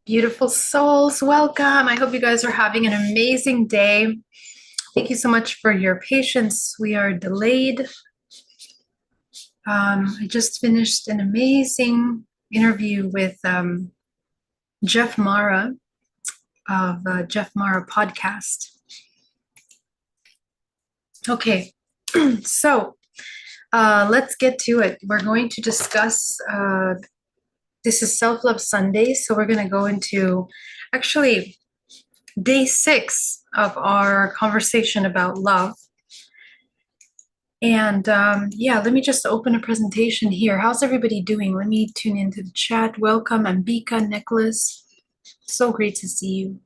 Beautiful souls, welcome. I hope you guys are having an amazing day. Thank you so much for your patience. We are delayed. I just finished an amazing interview with Jeff Mara of Jeff Mara podcast. Okay, so let's get to it. We're going to discuss this is Self-Love Sunday, so we're going to go into actually day 6 of our conversation about love. And yeah, let me just open a presentation here. How's everybody doing? Let me tune into the chat. Welcome, Ambika, Nicholas. So great to see you.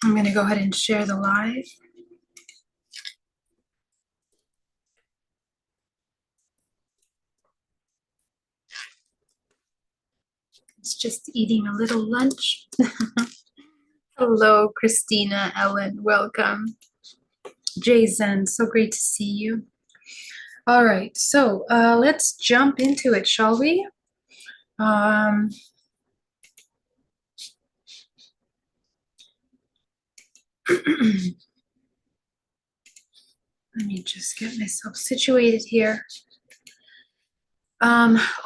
I'm going to go ahead and share the live. It's just eating a little lunch. Hello, Christina, Ellen, welcome. Jason, so great to see you. All right, so let's jump into it, shall we? Let me just get myself situated here.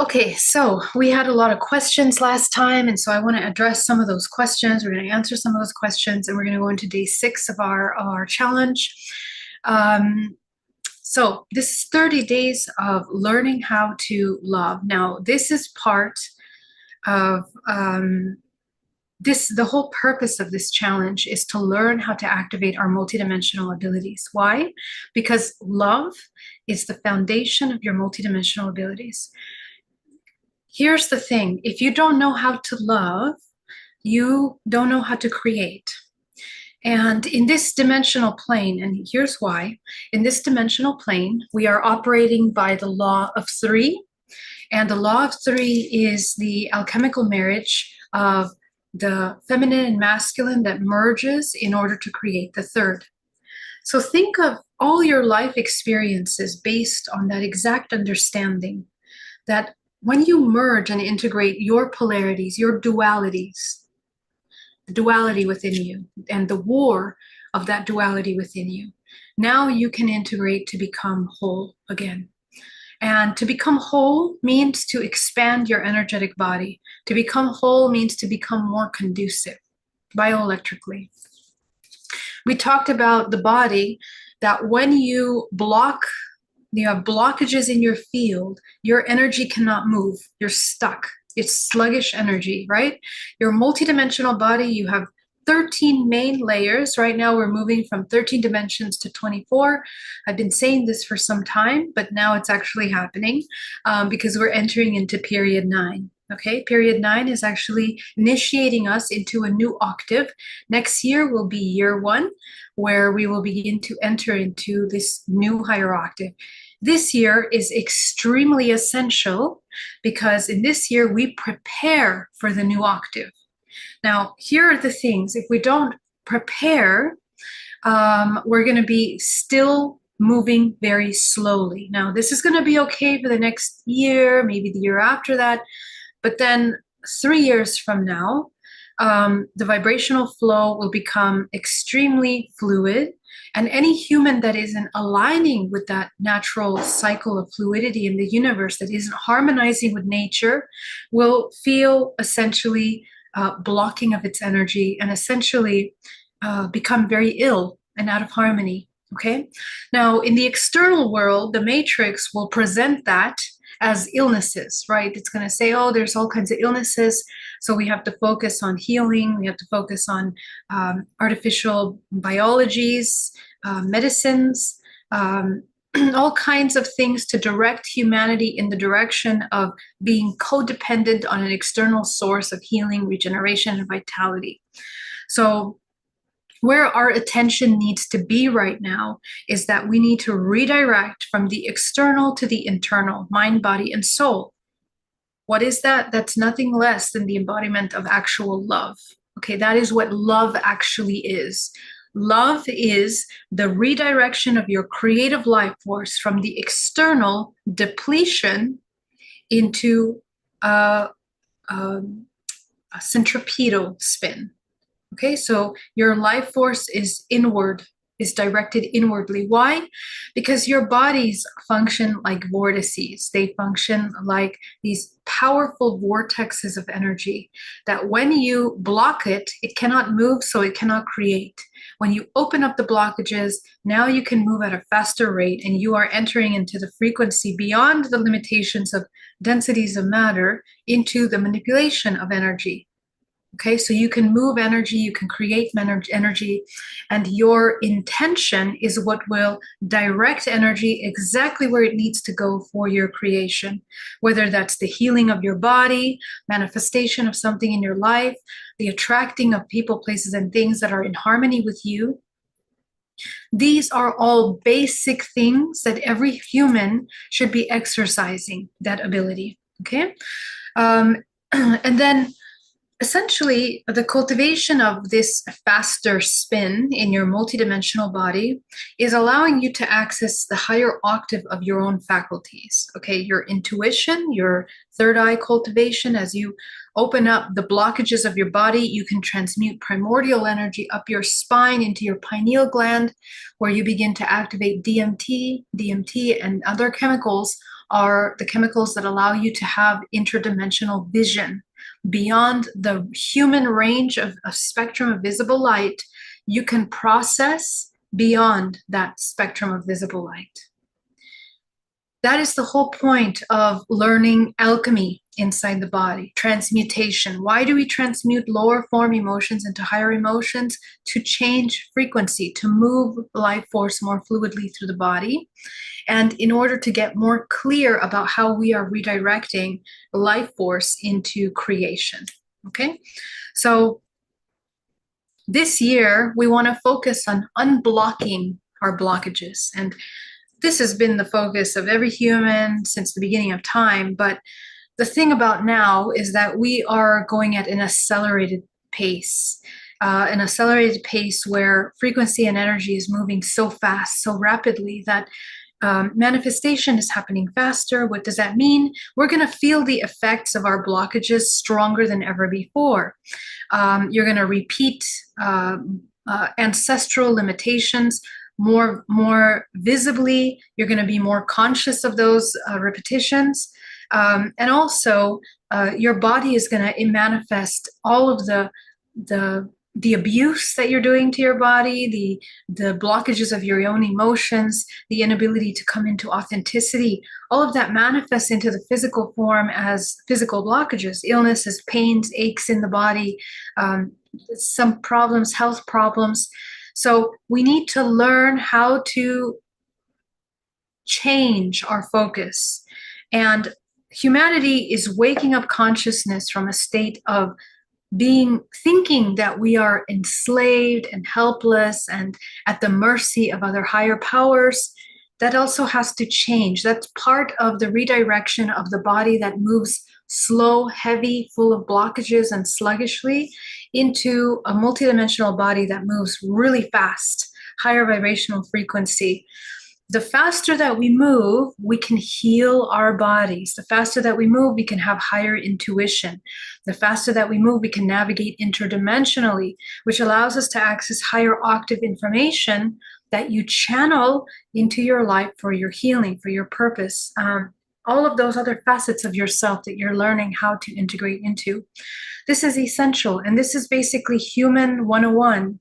Okay, so we had a lot of questions last time, and so I want to address some of those questions. We're going to answer some of those questions, and we're going to go into day 6 of our challenge. So this is 30 days of learning how to love. Now, this is part of the whole purpose of this challenge is to learn how to activate our multidimensional abilities. Why? Because love is the foundation of your multidimensional abilities. Here's the thing. If you don't know how to love, you don't know how to create. And in this dimensional plane, and here's why, in this dimensional plane, we are operating by the law of 3. And the law of 3 is the alchemical marriage of the feminine and masculine that merges in order to create the third. So think of all your life experiences based on that exact understanding that when you merge and integrate your polarities, your dualities, the duality within you and the war of that duality within you, now you can integrate to become whole again. And to become whole means to expand your energetic body. To become whole means to become more conducive bioelectrically. We talked about the body, that when you have blockages in your field, your energy cannot move. You're stuck. It's sluggish energy, right? Your multidimensional body, you have 13 main layers. Right now we're moving from 13 dimensions to 24. I've been saying this for some time, but now it's actually happening because we're entering into period 9. Okay, period 9 is actually initiating us into a new octave. Next year will be year 1, where we will begin to enter into this new higher octave. This year is extremely essential because in this year we prepare for the new octave. Now, here are the things. If we don't prepare, we're going to be still moving very slowly. Now, this is going to be okay for the next year, maybe the year after that. But then 3 years from now, the vibrational flow will become extremely fluid. And any human that isn't aligning with that natural cycle of fluidity in the universe, that isn't harmonizing with nature, will feel essentially blocking of its energy and essentially become very ill and out of harmony. Okay. Now, in the external world, the matrix will present that as illnesses, right? It's going to say, oh, there's all kinds of illnesses. So we have to focus on healing. We have to focus on artificial biologies, medicines, all kinds of things to direct humanity in the direction of being codependent on an external source of healing, regeneration, and vitality. So where our attention needs to be right now is that we need to redirect from the external to the internal, mind, body, and soul. What is that? That's nothing less than the embodiment of actual love. Okay, that is what love actually is. Love is the redirection of your creative life force from the external depletion into a, a centripetal spin. Okay, so your life force is inward, is directed inwardly. Why? Because your bodies function like vortices. They function like these powerful vortexes of energy that when you block it, it cannot move, so it cannot create. When you open up the blockages, now you can move at a faster rate and you are entering into the frequency beyond the limitations of densities of matter into the manipulation of energy. Okay, so you can move energy, you can create energy, and your intention is what will direct energy exactly where it needs to go for your creation, whether that's the healing of your body, manifestation of something in your life, the attracting of people, places, and things that are in harmony with you. These are all basic things that every human should be exercising that ability. Okay, and then essentially, the cultivation of this faster spin in your multidimensional body is allowing you to access the higher octave of your own faculties. Okay, your intuition, your third eye cultivation. As you open up the blockages of your body, you can transmute primordial energy up your spine into your pineal gland, where you begin to activate DMT. DMT and other chemicals are the chemicals that allow you to have interdimensional vision. Beyond the human range of a spectrum of visible light, you can process beyond that spectrum of visible light. That is the whole point of learning alchemy inside the body, transmutation. Why do we transmute lower form emotions into higher emotions? To change frequency, to move life force more fluidly through the body. And in order to get more clear about how we are redirecting life force into creation. Okay, so this year we want to focus on unblocking our blockages. And this has been the focus of every human since the beginning of time. But the thing about now is that we are going at an accelerated pace. An accelerated pace where frequency and energy is moving so fast, so rapidly that manifestation is happening faster. What does that mean? We're going to feel the effects of our blockages stronger than ever before. You're going to repeat ancestral limitations more visibly. You're going to be more conscious of those repetitions. And also, your body is going to manifest all of the abuse that you're doing to your body, the blockages of your own emotions, the inability to come into authenticity. All of that manifests into the physical form as physical blockages, illnesses, pains, aches in the body, some problems, health problems. So we need to learn how to change our focus. And humanity is waking up consciousness from a state of thinking that we are enslaved and helpless and at the mercy of other higher powers. That also has to change. That's part of the redirection of the body that moves slow, heavy, full of blockages and sluggishly into a multidimensional body that moves really fast, higher vibrational frequency. The faster that we move, we can heal our bodies. The faster that we move, we can have higher intuition. The faster that we move, we can navigate interdimensionally, which allows us to access higher octave information that you channel into your life for your healing, for your purpose. All of those other facets of yourself that you're learning how to integrate into. This is essential, and this is basically human 101.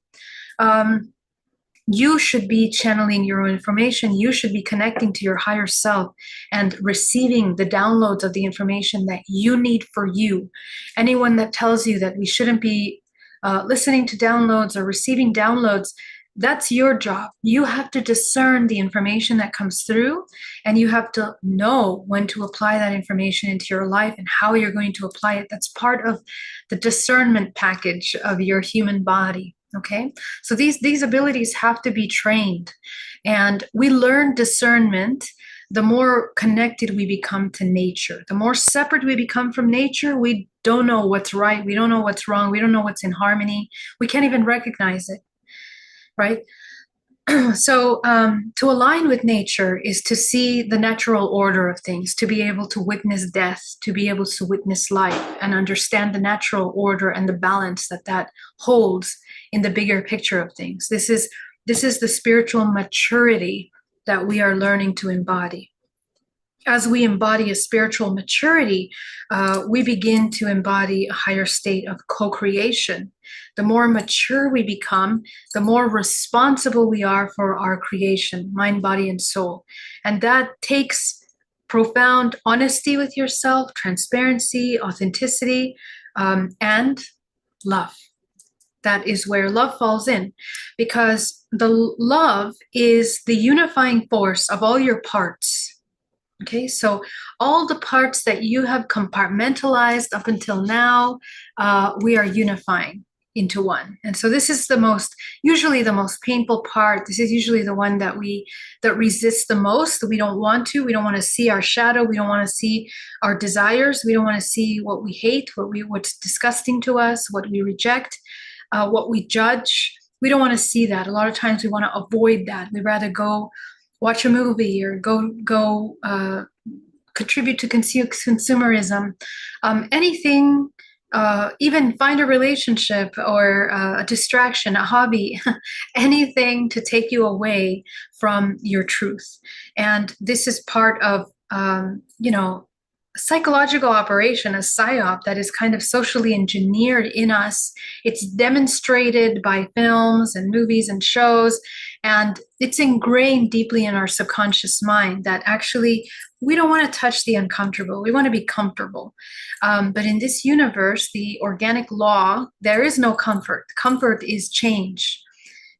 You should be channeling your own information. You should be connecting to your higher self and receiving the downloads of the information that you need for you. Anyone that tells you that we shouldn't be listening to downloads or receiving downloads, that's your job. You have to discern the information that comes through, and you have to know when to apply that information into your life and how you're going to apply it. That's part of the discernment package of your human body. Okay, so these abilities have to be trained, and we learn discernment the more connected we become to nature. The more separate we become from nature, we don't know what's right, we don't know what's wrong, we don't know what's in harmony, we can't even recognize it. right? So to align with nature is to see the natural order of things, to be able to witness death, to be able to witness life, and understand the natural order and the balance that that holds in the bigger picture of things. This is the spiritual maturity that we are learning to embody. As we embody a spiritual maturity, we begin to embody a higher state of co-creation. The more mature we become, the more responsible we are for our creation, mind, body, and soul. And that takes profound honesty with yourself, transparency, authenticity, and love. That is where love falls in, because the love is the unifying force of all your parts. Okay, so all the parts that you have compartmentalized up until now, we are unifying into one. And so this is usually the most painful part. This is usually the one that resists the most. That we don't want to see our shadow. We don't want to see our desires. We don't want to see what we hate, what's disgusting to us, what we reject, what we judge. We don't want to see that. A lot of times we want to avoid that. We'd rather go watch a movie or go contribute to consumerism, anything, even find a relationship or a distraction, a hobby, anything to take you away from your truth. And this is part of, psychological operation, a psyop that is kind of socially engineered in us. It's demonstrated by films and movies and shows, and it's ingrained deeply in our subconscious mind that actually we don't want to touch the uncomfortable. We want to be comfortable. But in this universe, the organic law, there is no comfort. Comfort is change.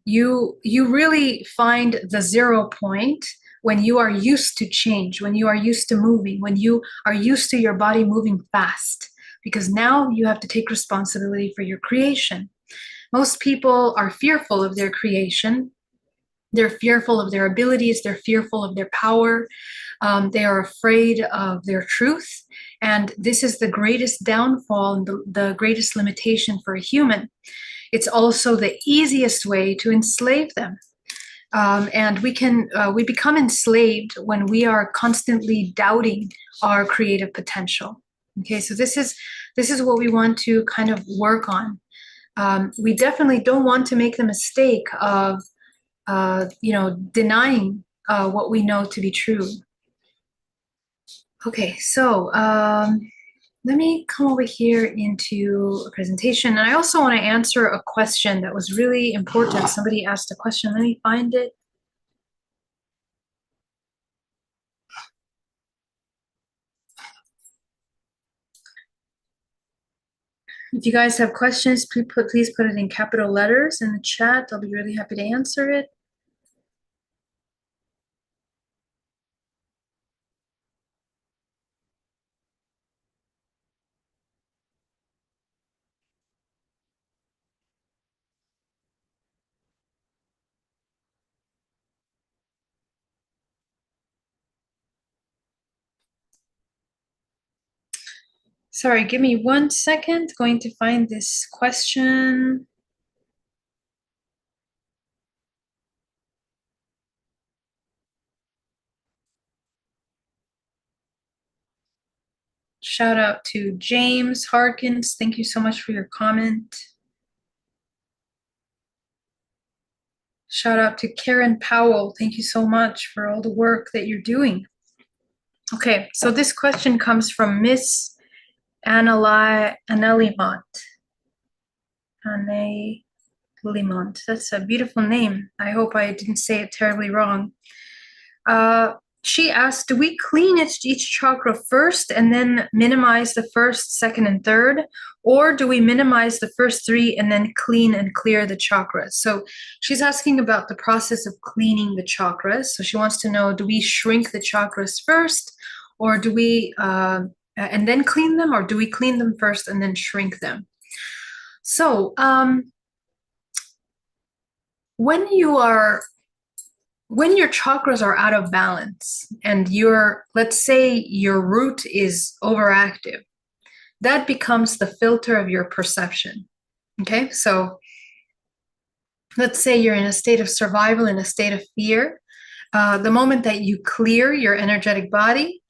You really find the 0 point when you are used to change, when you are used to moving, when you are used to your body moving fast, because now you have to take responsibility for your creation. Most people are fearful of their creation. They're fearful of their abilities. They're fearful of their power. They are afraid of their truth. And this is the greatest downfall and the greatest limitation for a human. It's also the easiest way to enslave them. And we become enslaved when we are constantly doubting our creative potential. Okay, so this is what we want to kind of work on. We definitely don't want to make the mistake of denying what we know to be true. Okay, so let me come over here into a presentation. And I also want to answer a question that was really important. Somebody asked a question. Let me find it. If you guys have questions, please put it in capital letters in the chat. I'll be really happy to answer it. Sorry, give me 1 second. Going to find this question. Shout out to James Harkins. Thank you so much for your comment. Shout out to Karen Powell. Thank you so much for all the work that you're doing. Okay, so this question comes from Miss Annelimont. Annelimont. That's a beautiful name. I hope I didn't say it terribly wrong. She asked, do we clean each chakra first and then minimize the first, second, and third? Or do we minimize the first 3 and then clean and clear the chakras? So she's asking about the process of cleaning the chakras. So she wants to know, do we shrink the chakras first, or do we, and then clean them, or do we clean them first and then shrink them? So when your chakras are out of balance and let's say your root is overactive, that becomes the filter of your perception. Okay, so let's say you're in a state of survival, in a state of fear, the moment that you clear your energetic body,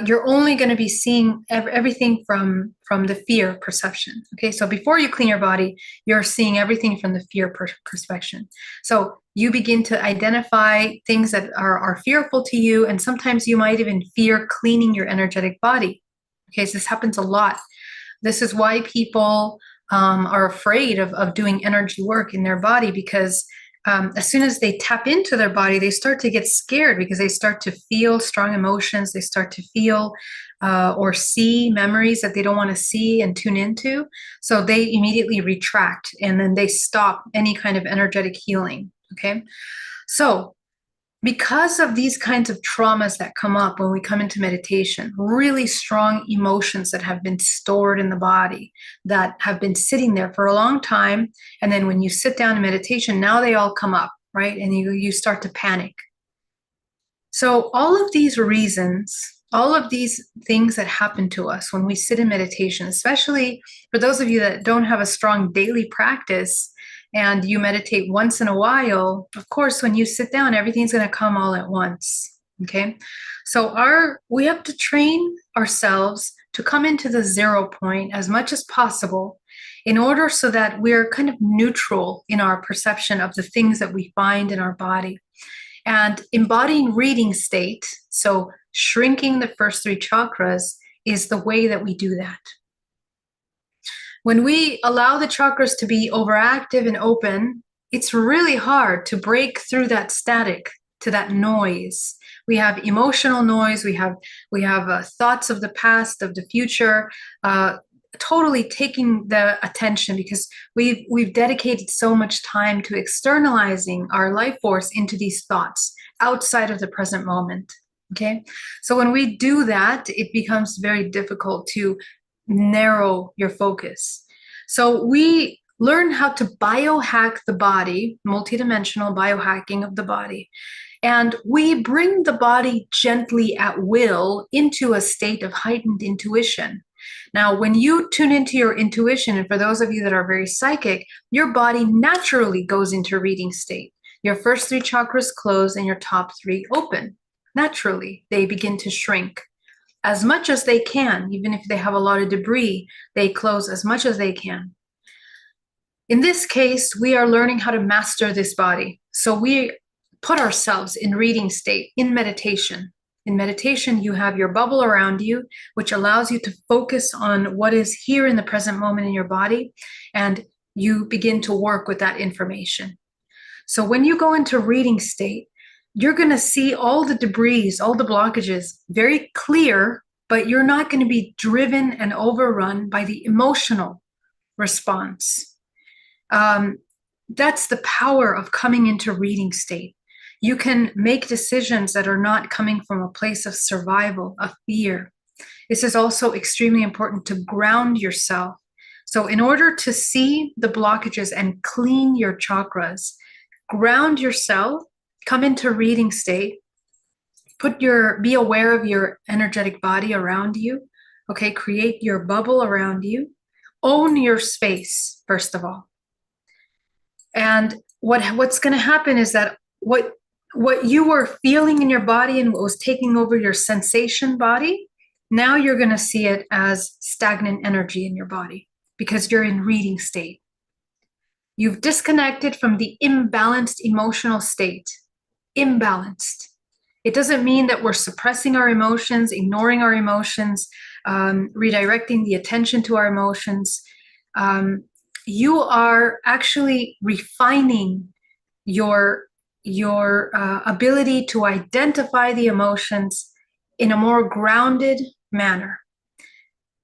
you're only going to be seeing everything from the fear perception. Okay, so before you clean your body, you're seeing everything from the fear perspective. So you begin to identify things that are fearful to you, and sometimes you might even fear cleaning your energetic body. Okay, so this happens a lot. This is why people are afraid of doing energy work in their body, because as soon as they tap into their body, they start to get scared because they start to feel strong emotions. They start to feel or see memories that they don't want to see and tune into. So they immediately retract, and then they stop any kind of energetic healing. Okay. So because of these kinds of traumas that come up when we come into meditation, really strong emotions that have been stored in the body, that have been sitting there for a long time, and then when you sit down in meditation, now they all come up, right? And you start to panic. So all of these reasons, all of these things that happen to us when we sit in meditation, especially for those of you that don't have a strong daily practice, and you meditate once in a while, of course, when you sit down, everything's going to come all at once. Okay. So we have to train ourselves to come into the 0 point as much as possible, in order so that we're kind of neutral in our perception of the things that we find in our body. And embodying reading state, so shrinking the first 3 chakras, is the way that we do that. When we allow the chakras to be overactive and open, it's really hard to break through that static, to that noise. We have emotional noise. We have thoughts of the past, of the future, totally taking the attention, because we've dedicated so much time to externalizing our life force into these thoughts outside of the present moment. Okay, so when we do that, it becomes very difficult to narrow your focus. So we learn how to biohack the body, multidimensional biohacking of the body. And we bring the body gently at will into a state of heightened intuition. Now, when you tune into your intuition, and for those of you that are very psychic, your body naturally goes into reading state. Your first 3 chakras close and your top 3 open. Naturally, they begin to shrink as much as they can. Even if they have a lot of debris, they close as much as they can. In this case, we are learning how to master this body. So we put ourselves in reading state in meditation. In meditation, you have your bubble around you, which allows you to focus on what is here in the present moment in your body, and you begin to work with that information. So when you go into reading state, you're going to see all the debris, all the blockages very clear, but you're not going to be driven and overrun by the emotional response. That's the power of coming into reading state. You can make decisions that are not coming from a place of survival, of fear. This is also extremely important to ground yourself. So in order to see the blockages and clean your chakras, ground yourself, come into reading state, be aware of your energetic body around you. Okay, create your bubble around you. Own your space, first of all. And what's going to happen is that what you were feeling in your body and what was taking over your sensation body, now you're going to see it as stagnant energy in your body, because you're in reading state. You've disconnected from the imbalanced emotional state. Imbalanced. It doesn't mean that we're suppressing our emotions, ignoring our emotions, redirecting the attention to our emotions. You are actually refining your ability to identify the emotions in a more grounded manner.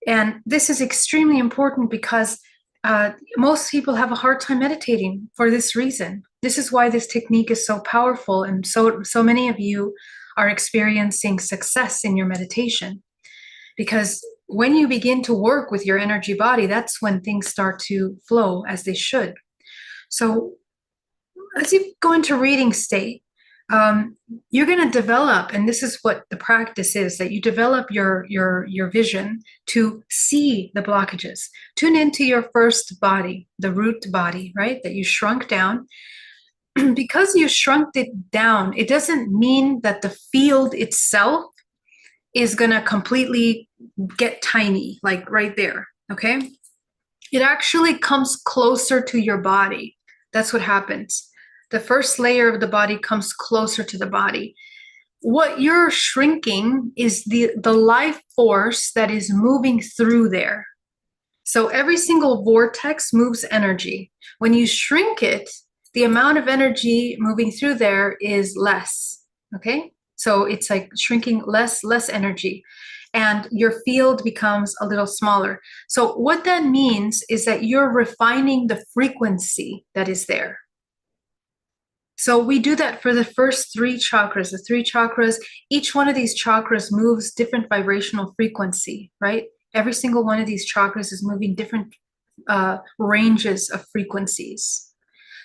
And this is extremely important because most people have a hard time meditating for this reason. This is why this technique is so powerful, and so many of you are experiencing success in your meditation. Because when you begin to work with your energy body, that's when things start to flow as they should. So as you go into reading state, you're going to develop, and this is what the practice is, that you develop your vision to see the blockages. Tune into your first body, the root body, right, that you shrunk down, because you shrunk it down, it doesn't mean that the field itself is going to completely get tiny, like right there. Okay. It actually comes closer to your body. That's what happens. The first layer of the body comes closer to the body. What you're shrinking is the life force that is moving through there. So every single vortex moves energy. When you shrink it, the amount of energy moving through there is less. Okay. So it's like shrinking less energy, and your field becomes a little smaller. So what that means is that you're refining the frequency that is there. So we do that for the first three chakras. The three chakras, each one of these chakras moves different vibrational frequency, right? Every single one of these chakras is moving different ranges of frequencies.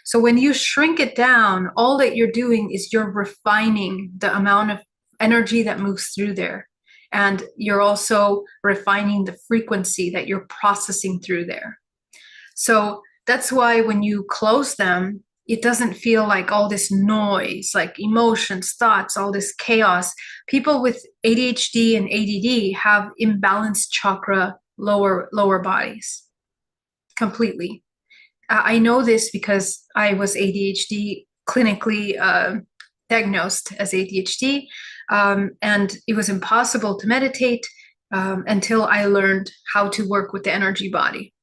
So when you shrink it down, all that you're doing is you're refining the amount of energy that moves through there. And you're also refining the frequency that you're processing through there. So that's why when you close them, it doesn't feel like all this noise, like emotions, thoughts, all this chaos. People with ADHD and ADD have imbalanced chakra lower bodies completely. I know this because I was ADHD, clinically diagnosed as ADHD, and it was impossible to meditate until I learned how to work with the energy body.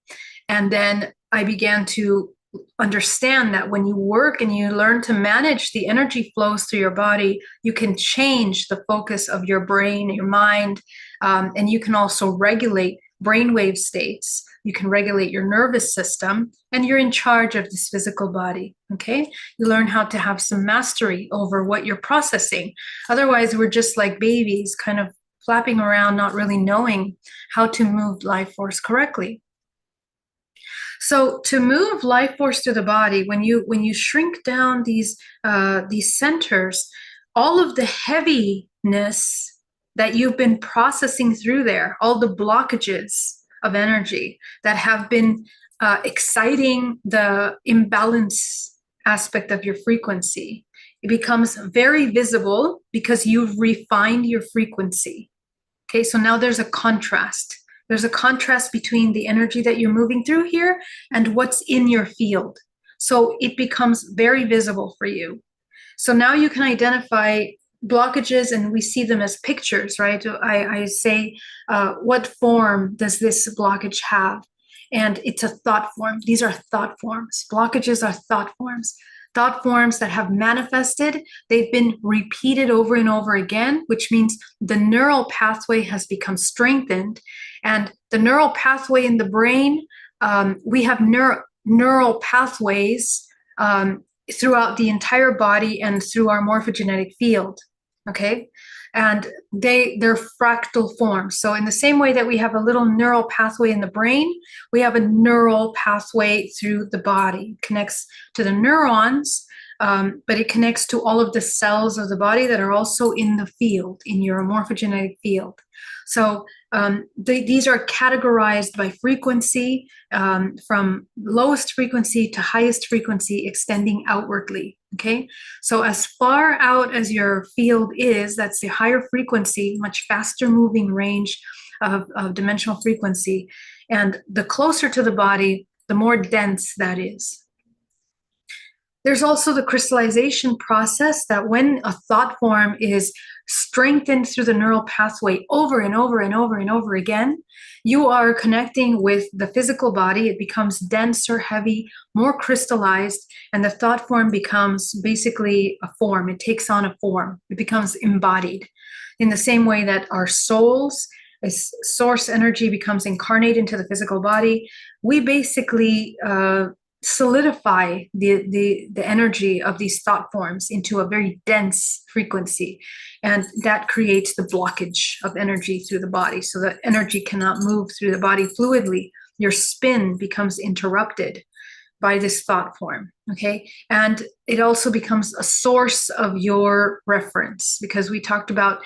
And then I began to understand that when you work and you learn to manage the energy flows through your body, you can change the focus of your brain, your mind, and you can also regulate brainwave states. You can regulate your nervous system, and you're in charge of this physical body. Okay. You learn how to have some mastery over what you're processing. Otherwise, we're just like babies, kind of flapping around, not really knowing how to move life force correctly. So to move life force through the body, when you shrink down these centers, all of the heaviness that you've been processing through there, all the blockages of energy that have been exciting the imbalance aspect of your frequency, it becomes very visible because you've refined your frequency. Okay, so now there's a contrast. There's a contrast between the energy that you're moving through here and what's in your field. So it becomes very visible for you. So now you can identify blockages, and we see them as pictures, right? I say, what form does this blockage have? And it's a thought form. These are thought forms. Blockages are thought forms. Thought forms that have manifested, they've been repeated over and over again, which means the neural pathway has become strengthened. And the neural pathway in the brain, we have neural pathways throughout the entire body and through our morphogenetic field. Okay. And they're fractal forms. So in the same way that we have a little neural pathway in the brain, we have a neural pathway through the body. It connects to the neurons, but it connects to all of the cells of the body that are also in the field, in your morphogenetic field. So these are categorized by frequency, from lowest frequency to highest frequency, extending outwardly. Okay, so as far out as your field is, that's the higher frequency, much faster moving range of dimensional frequency. And the closer to the body, the more dense that is. There's also the crystallization process, that when a thought form is strengthened through the neural pathway over and over and over and over again, you are connecting with the physical body. It becomes denser, heavy, more crystallized, and the thought form becomes basically a form. It takes on a form. It becomes embodied. In the same way that our souls, as source energy, becomes incarnate into the physical body, we basically solidify the energy of these thought forms into a very dense frequency, and that creates the blockage of energy through the body, so that energy cannot move through the body fluidly. Your spin becomes interrupted by this thought form. Okay, and it also becomes a source of your reference, because we talked about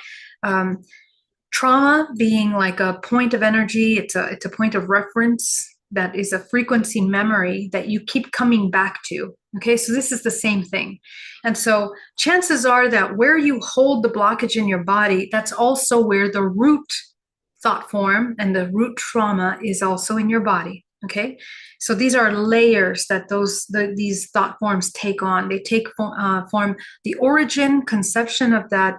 trauma being like a point of energy. It's a point of reference. that is a frequency memory that you keep coming back to. Okay, so this is the same thing. And so chances are that where you hold the blockage in your body, that's also where the root thought form and the root trauma is also in your body. Okay, so these are layers that these thought forms take on. They take form, the origin, conception of that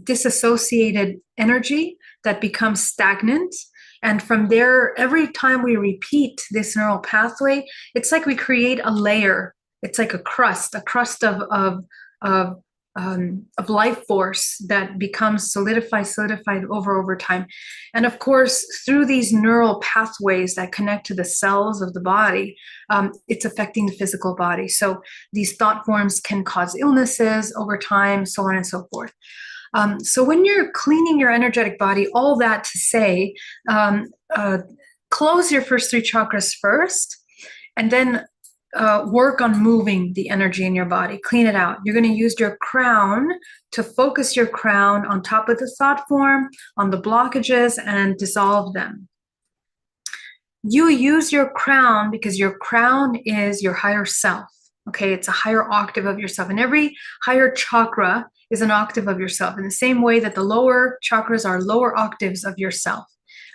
disassociated energy that becomes stagnant. And from there, every time we repeat this neural pathway, it's like we create a layer. It's like a crust of life force that becomes solidified over time. And of course, through these neural pathways that connect to the cells of the body, it's affecting the physical body. So these thought forms can cause illnesses over time, so on and so forth. So when you're cleaning your energetic body, all that to say, close your first 3 chakras first, and then work on moving the energy in your body, clean it out. You're going to use your crown to focus your crown on top of the thought form, on the blockages, and dissolve them. You use your crown because your crown is your higher self. Okay, it's a higher octave of yourself, and every higher chakra is an octave of yourself in the same way that the lower chakras are lower octaves of yourself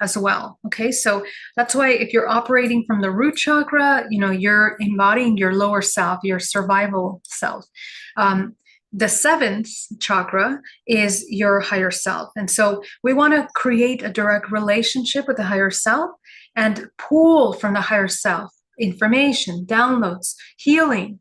as well. Okay, so that's why if you're operating from the root chakra, you're embodying your lower self, your survival self. The 7th chakra is your higher self. And so we want to create a direct relationship with the higher self and pull from the higher self information, downloads, healing,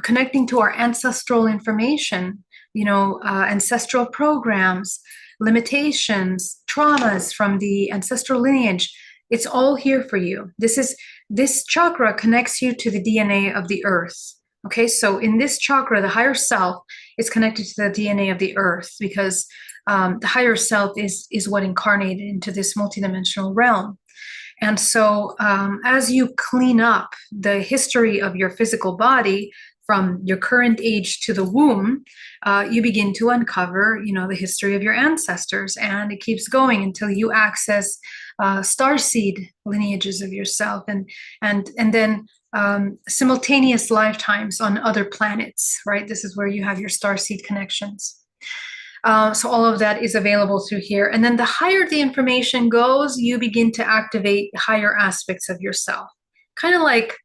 connecting to our ancestral information, ancestral programs, limitations, traumas from the ancestral lineage. It's all here for you. This chakra connects you to the DNA of the earth. Okay, so in this chakra, the higher self is connected to the DNA of the earth because the higher self is what incarnated into this multidimensional realm. And so as you clean up the history of your physical body from your current age to the womb, you begin to uncover, the history of your ancestors, and it keeps going until you access starseed lineages of yourself, and then simultaneous lifetimes on other planets, right? This is where you have your starseed connections. So all of that is available through here. And then the higher the information goes, you begin to activate higher aspects of yourself. Kind of like,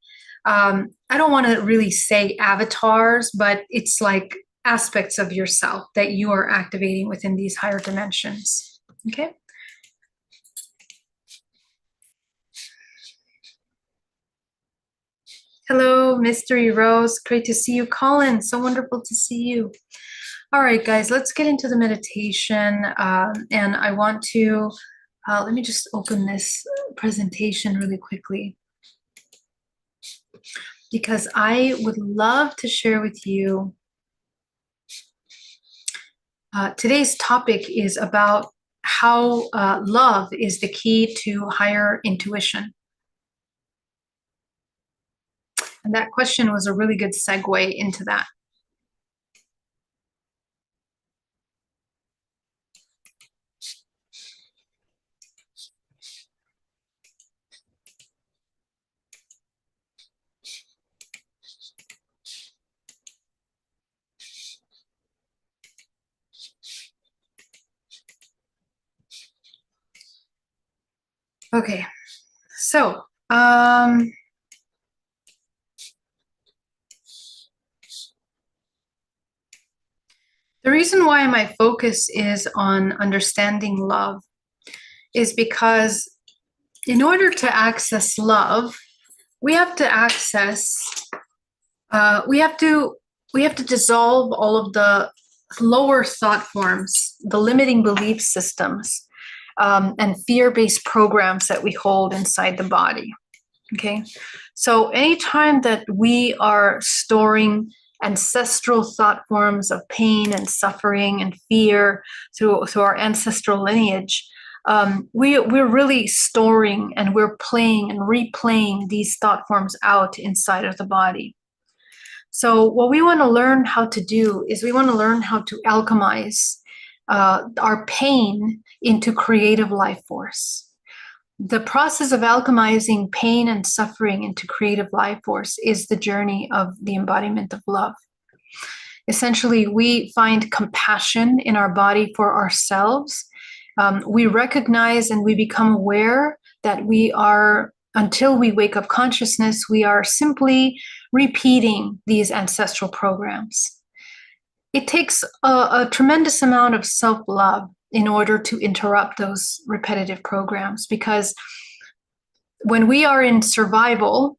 I don't want to really say avatars, but it's like aspects of yourself that you are activating within these higher dimensions. Okay. Hello, Mystery Rose. Great to see you. Colin, so wonderful to see you. All right, guys, let's get into the meditation. And I want to, let me just open this presentation really quickly, because I would love to share with you. Today's topic is about how love is the key to higher intuition. And that question was a really good segue into that. Okay, so the reason why my focus is on understanding love is because in order to access love, we have to access, we have to dissolve all of the lower thought forms, the limiting belief systems, and fear-based programs that we hold inside the body. Okay, so anytime that we are storing ancestral thought forms of pain and suffering and fear through our ancestral lineage, we're really storing and we're playing and replaying these thought forms out inside of the body. So what we want to learn how to do is we want to learn how to alchemize our pain into creative life force. The process of alchemizing pain and suffering into creative life force is the journey of the embodiment of love. Essentially, we find compassion in our body for ourselves. We recognize and we become aware that we are, until we wake up consciousness, we are simply repeating these ancestral programs. It takes a tremendous amount of self-love in order to interrupt those repetitive programs, because when we are in survival,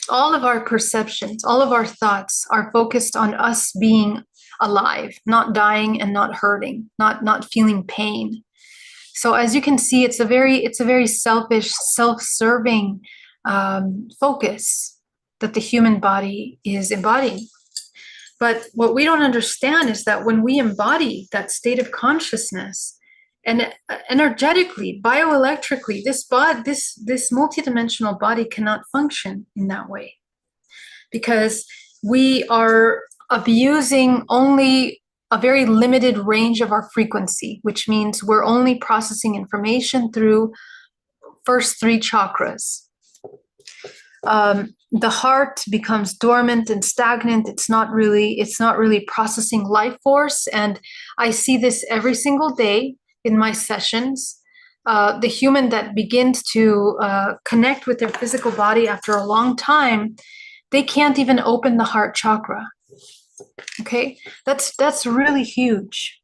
all of our perceptions, all of our thoughts are focused on us being alive, not dying and not hurting, not feeling pain. So as you can see, it's a very selfish, self-serving focus that the human body is embodying. But what we don't understand is that when we embody that state of consciousness, and energetically, bioelectrically, this multidimensional body cannot function in that way, because we are abusing only a very limited range of our frequency, which means we're only processing information through first 3 chakras. The heart becomes dormant and stagnant. It's not really processing life force. And I see this every single day in my sessions. The human that begins to connect with their physical body after a long time, they can't even open the heart chakra. Okay, that's really huge.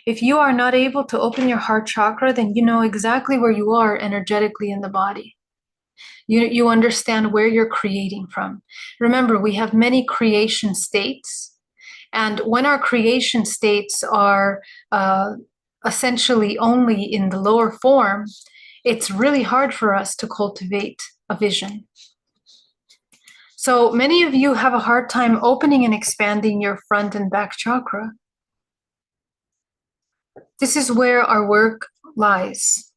If you are not able to open your heart chakra, then you know exactly where you are energetically in the body. You understand where you're creating from. Remember, we have many creation states. And when our creation states are essentially only in the lower form, it's really hard for us to cultivate a vision. So many of you have a hard time opening and expanding your front and back chakra. This is where our work lies.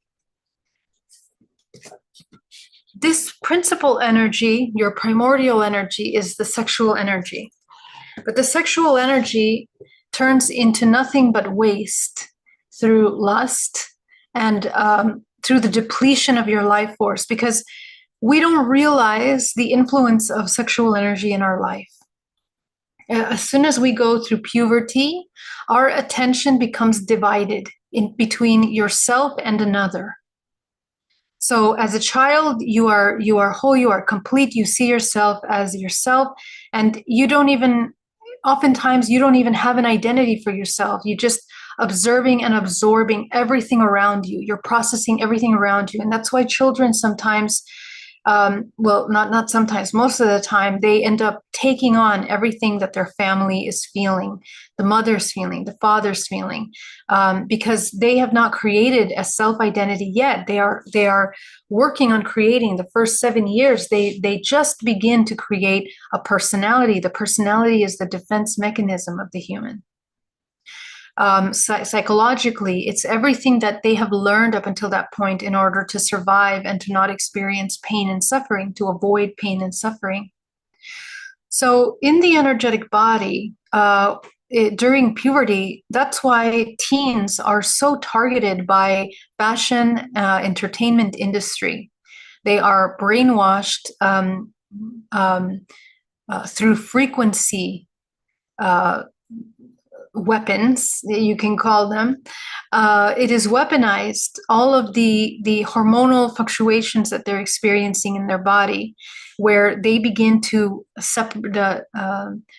This principal energy, your primordial energy, is the sexual energy. But the sexual energy turns into nothing but waste through lust and through the depletion of your life force, because we don't realize the influence of sexual energy in our life. As soon as we go through puberty, our attention becomes divided in between yourself and another. So as a child, you are whole, you are complete, you see yourself as yourself, and oftentimes you don't even have an identity for yourself. You're just observing and absorbing everything around you. You're processing everything around you. And that's why children sometimes, not sometimes, most of the time, they end up taking on everything that their family is feeling, the mother's feeling, the father's feeling, because they have not created a self-identity yet. They are working on creating. The first 7 years, they just begin to create a personality. The personality is the defense mechanism of the human. Psychologically, it's everything that they have learned up until that point in order to survive and to not experience pain and suffering, to avoid pain and suffering. So in the energetic body, during puberty, that's why teens are so targeted by fashion, entertainment industry. They are brainwashed through frequency weapons, you can call them. It is weaponized, all of the hormonal fluctuations that they're experiencing in their body, where they begin to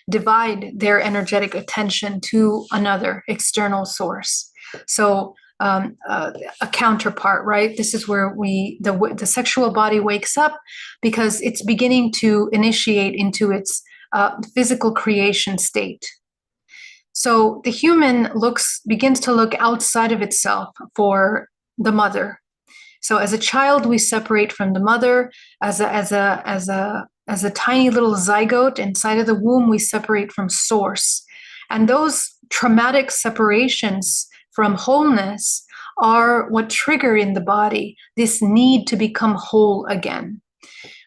divide their energetic attention to another external source. So a counterpart, right? This is where the sexual body wakes up, because it's beginning to initiate into its physical creation state. So the human begins to look outside of itself for the mother. So as a child, we separate from the mother. As a tiny little zygote inside of the womb, we separate from source. And those traumatic separations from wholeness are what trigger in the body this need to become whole again.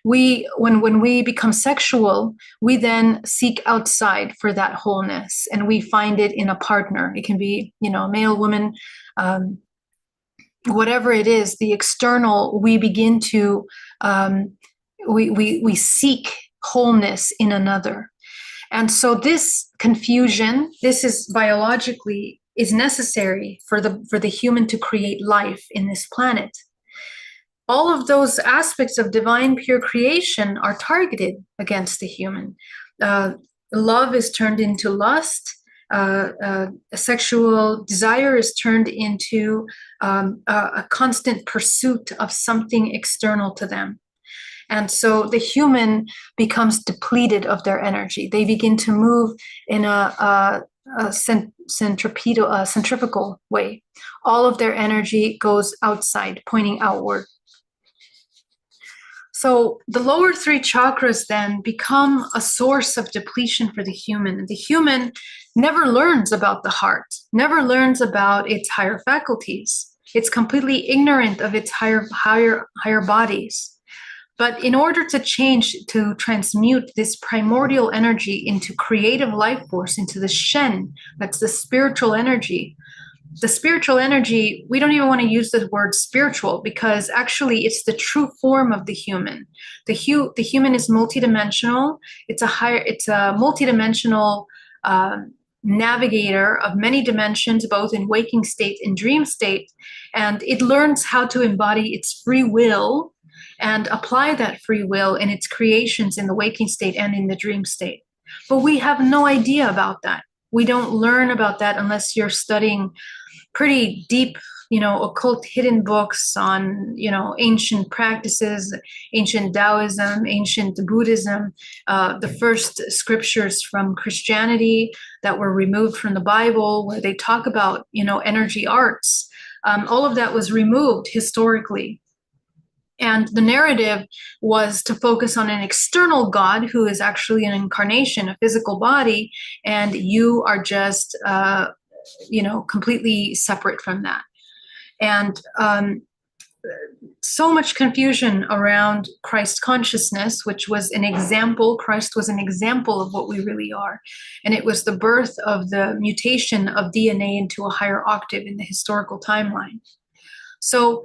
When we become sexual, we then seek outside for that wholeness, and we find it in a partner. It can be, male, woman, whatever it is, the external, we begin to, we seek wholeness in another. And so this confusion, this is biologically, is necessary for the human to create life in this planet. All of those aspects of divine pure creation are targeted against the human. Love is turned into lust. Sexual desire is turned into a constant pursuit of something external to them. And so the human becomes depleted of their energy. They begin to move in a centrifugal way. All of their energy goes outside, pointing outward. So the lower three chakras then become a source of depletion for the human. The human never learns about the heart, never learns about its higher faculties. It's completely ignorant of its higher bodies. But in order to change, to transmute this primordial energy into creative life force, into the Shen, that's the spiritual energy. The spiritual energy, we don't even want to use the word spiritual, because actually it's the true form of the human. The human is multidimensional. It's a multidimensional navigator of many dimensions, both in waking state and dream state. And it learns how to embody its free will and apply that free will in its creations in the waking state and in the dream state. But we have no idea about that. We don't learn about that unless you're studying pretty deep, occult hidden books on, ancient practices, ancient Taoism, ancient Buddhism, the first scriptures from Christianity that were removed from the Bible, where they talk about, energy arts. All of that was removed historically. And the narrative was to focus on an external God who is actually an incarnation, a physical body, and you are just, completely separate from that. And so much confusion around Christ consciousness, which was an example. Christ was an example of what we really are. And it was the birth of the mutation of DNA into a higher octave in the historical timeline. So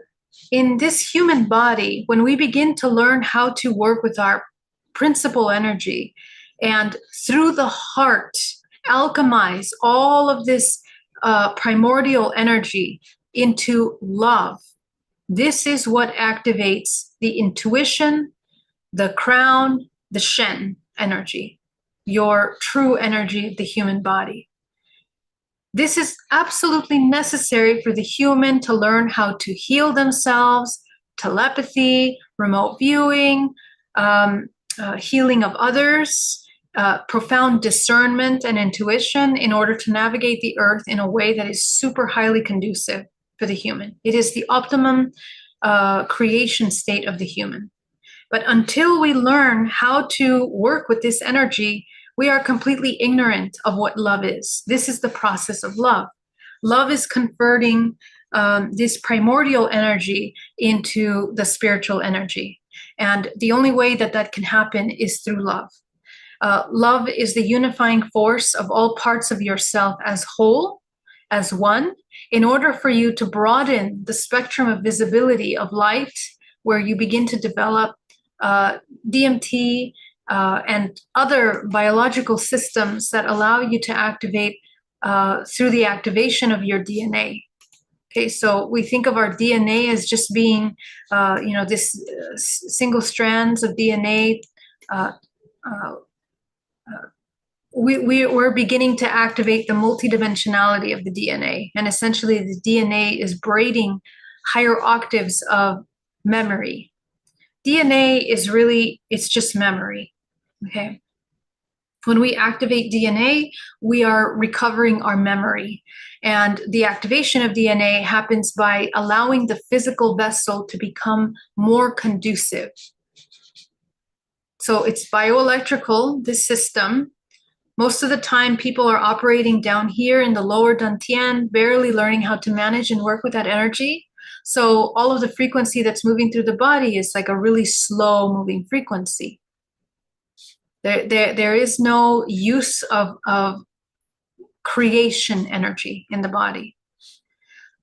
in this human body, when we begin to learn how to work with our principal energy and through the heart alchemize all of this primordial energy into love, this is what activates the intuition, the crown, the Shen energy, your true energy of the human body. This is absolutely necessary for the human to learn how to heal themselves, telepathy, remote viewing, healing of others, profound discernment and intuition in order to navigate the earth in a way that is super highly conducive for the human. It is the optimum creation state of the human. But until we learn how to work with this energy, we are completely ignorant of what love is. This is the process of love. Love is converting this primordial energy into the spiritual energy. And the only way that that can happen is through love. Love is the unifying force of all parts of yourself as whole, as one, in order for you to broaden the spectrum of visibility of light, where you begin to develop DMT, and other biological systems that allow you to activate through the activation of your DNA. Okay, so we think of our DNA as just being, this single strands of DNA. We're beginning to activate the multidimensionality of the DNA, and essentially the DNA is braiding higher octaves of memory. DNA is really, it's just memory. Okay. When we activate DNA, we are recovering our memory. And the activation of DNA happens by allowing the physical vessel to become more conducive. So it's bioelectrical, this system. Most of the time, people are operating down here in the lower dantian, barely learning how to manage and work with that energy. So all of the frequency that's moving through the body is like a really slow moving frequency. There is no use of creation energy in the body.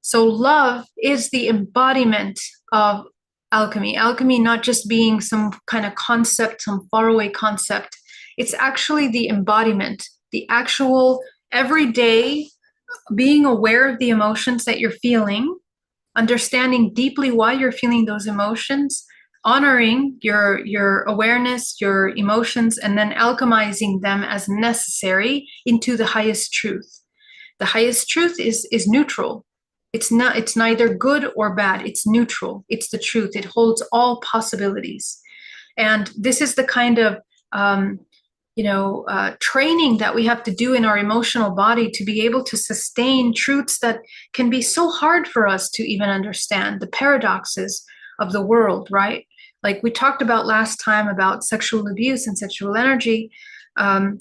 So love is the embodiment of alchemy. Alchemy not just being some kind of concept, some faraway concept. It's actually the embodiment, the actual everyday being aware of the emotions that you're feeling, understanding deeply why you're feeling those emotions, honoring your awareness, your emotions, and then alchemizing them as necessary into the highest truth. The highest truth is neutral. It's neither good or bad. It's neutral. It's the truth. It holds all possibilities. And this is the kind of training that we have to do in our emotional body to be able to sustain truths that can be so hard for us to even understand, the paradoxes of the world, right? Like we talked about last time about sexual abuse and sexual energy. How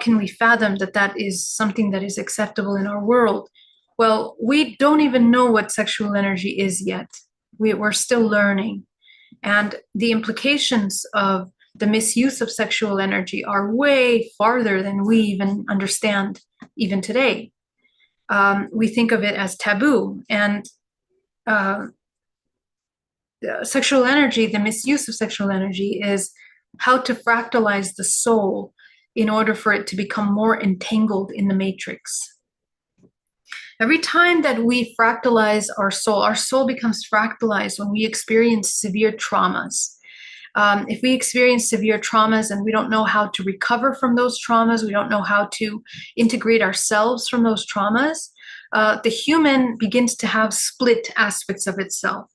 can we fathom that is something that is acceptable in our world? Well, we don't even know what sexual energy is yet. We're still learning. And the implications of the misuse of sexual energy are way farther than we even understand even today. We think of it as taboo. And sexual energy, the misuse of sexual energy is how to fractalize the soul in order for it to become more entangled in the matrix. Every time that we fractalize our soul becomes fractalized when we experience severe traumas. If we experience severe traumas and we don't know how to recover from those traumas, we don't know how to integrate ourselves from those traumas, the human begins to have split aspects of itself.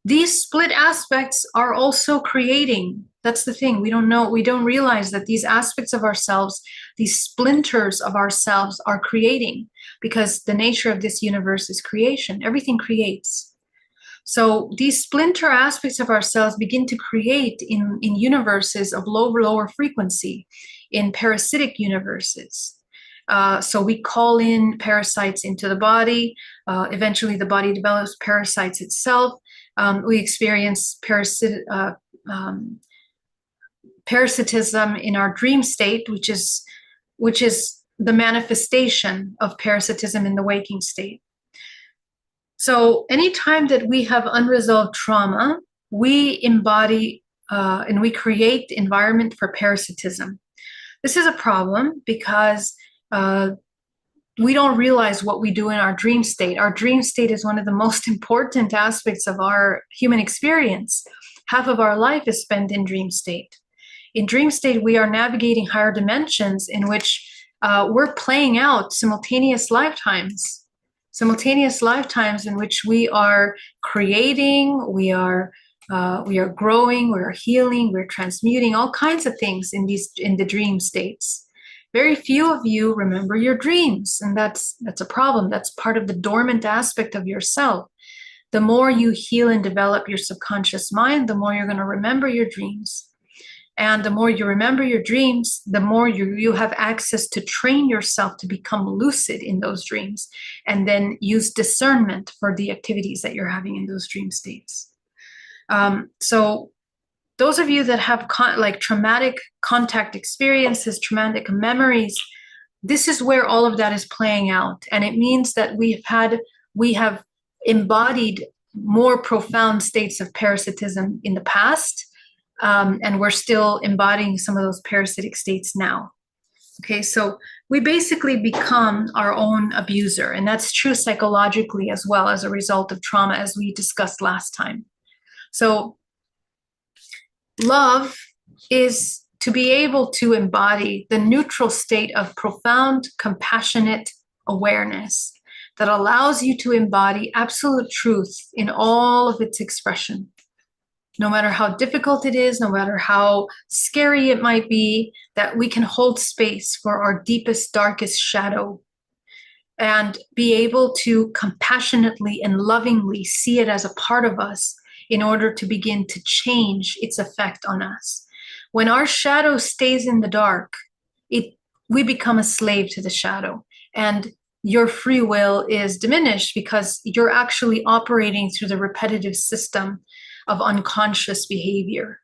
These split aspects are also creating. That's the thing. We don't realize that these aspects of ourselves, these splinters of ourselves are creating, because the nature of this universe is creation. Everything creates. So these splinter aspects of ourselves begin to create in universes of lower frequency, in parasitic universes. So we call in parasites into the body. Eventually the body develops parasites itself. We experience parasitism in our dream state, which is the manifestation of parasitism in the waking state. So anytime that we have unresolved trauma, we embody and we create the environment for parasitism. This is a problem because we don't realize what we do in our dream state. Our dream state is one of the most important aspects of our human experience. Half of our life is spent in dream state. In dream state, we are navigating higher dimensions in which we're playing out simultaneous lifetimes in which we are creating, we are growing, we're healing, we're transmuting, all kinds of things in the dream states. Very few of you remember your dreams, and that's a problem. That's part of the dormant aspect of yourself. The more you heal and develop your subconscious mind, the more you're going to remember your dreams. And the more you remember your dreams, the more you have access to train yourself to become lucid in those dreams, and then use discernment for the activities that you're having in those dream states. So those of you that have traumatic contact experiences, traumatic memories, this is where all of that is playing out. And it means that we have embodied more profound states of parasitism in the past, and we're still embodying some of those parasitic states now. Okay, so we basically become our own abuser, and that's true psychologically as well as a result of trauma, as we discussed last time. So love is to be able to embody the neutral state of profound, compassionate awareness that allows you to embody absolute truth in all of its expression. No matter how difficult it is, no matter how scary it might be, that we can hold space for our deepest, darkest shadow and be able to compassionately and lovingly see it as a part of us in order to begin to change its effect on us. When our shadow stays in the dark, we become a slave to the shadow, and your free will is diminished because you're actually operating through the repetitive system of unconscious behavior.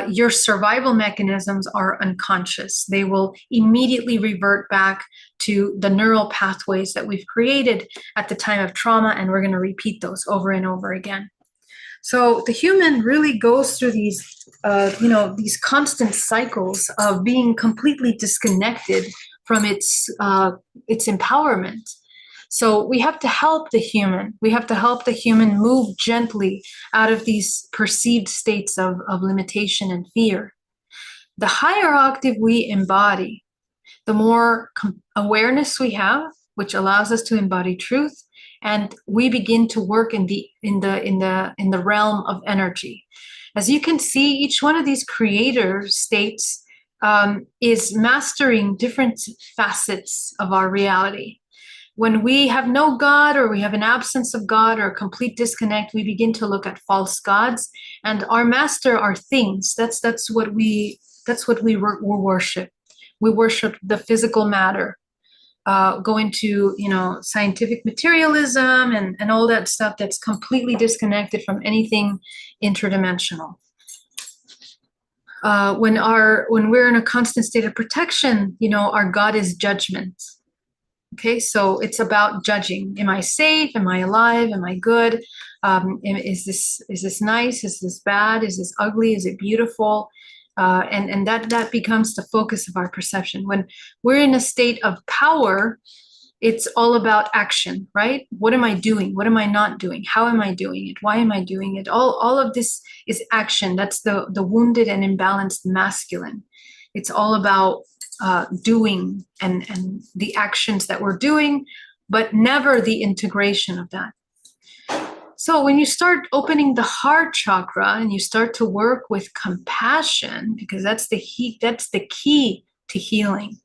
your survival mechanisms are unconscious. They will immediately revert back to the neural pathways that we've created at the time of trauma, and we're going to repeat those over and over again. So the human really goes through these, these constant cycles of being completely disconnected from its empowerment. So we have to help the human. We have to help the human move gently out of these perceived states of limitation and fear. The higher octave we embody, the more awareness we have, which allows us to embody truth, and we begin to work in the realm of energy. As you can see, each one of these creator states is mastering different facets of our reality. When we have no God, or we have an absence of God, or a complete disconnect, we begin to look at false gods, and our master are things. That's what we worship. We worship the physical matter, go into scientific materialism and all that stuff that's completely disconnected from anything interdimensional. When we're in a constant state of protection, our God is judgment. Okay, so it's about judging. Am I safe? Am I alive? Am I good? Is this nice? Is this bad? Is this ugly? Is it beautiful? And that becomes the focus of our perception. When we're in a state of power, it's all about action, right? What am I doing? What am I not doing? How am I doing it? Why am I doing it? All of this is action. That's the wounded and imbalanced masculine. It's all about doing and the actions that we're doing, but never the integration of that. So when you start opening the heart chakra and you start to work with compassion, because that's the key to healing,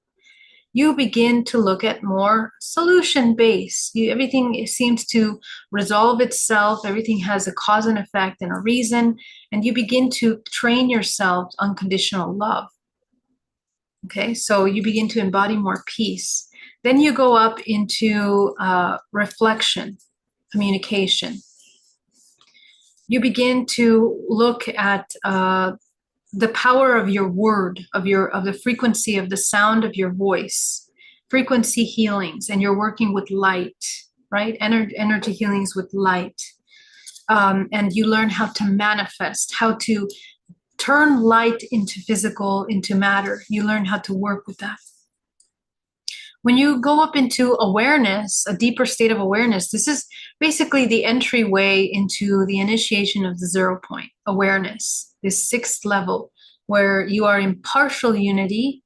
you begin to look at more solution-based. Everything seems to resolve itself. Everything has a cause and effect and a reason, and you begin to train yourself unconditional love. Okay, so you begin to embody more peace. Then you go up into reflection, communication. You begin to look at the power of your word, of the frequency of the sound of your voice, frequency healings, and you're working with light, right? Energy healings with light. And you learn how to manifest, how to turn light into physical, into matter. You learn how to work with that. When you go up into awareness, a deeper state of awareness, this is basically the entryway into the initiation of the 0 point, awareness, this 6th level, where you are in partial unity.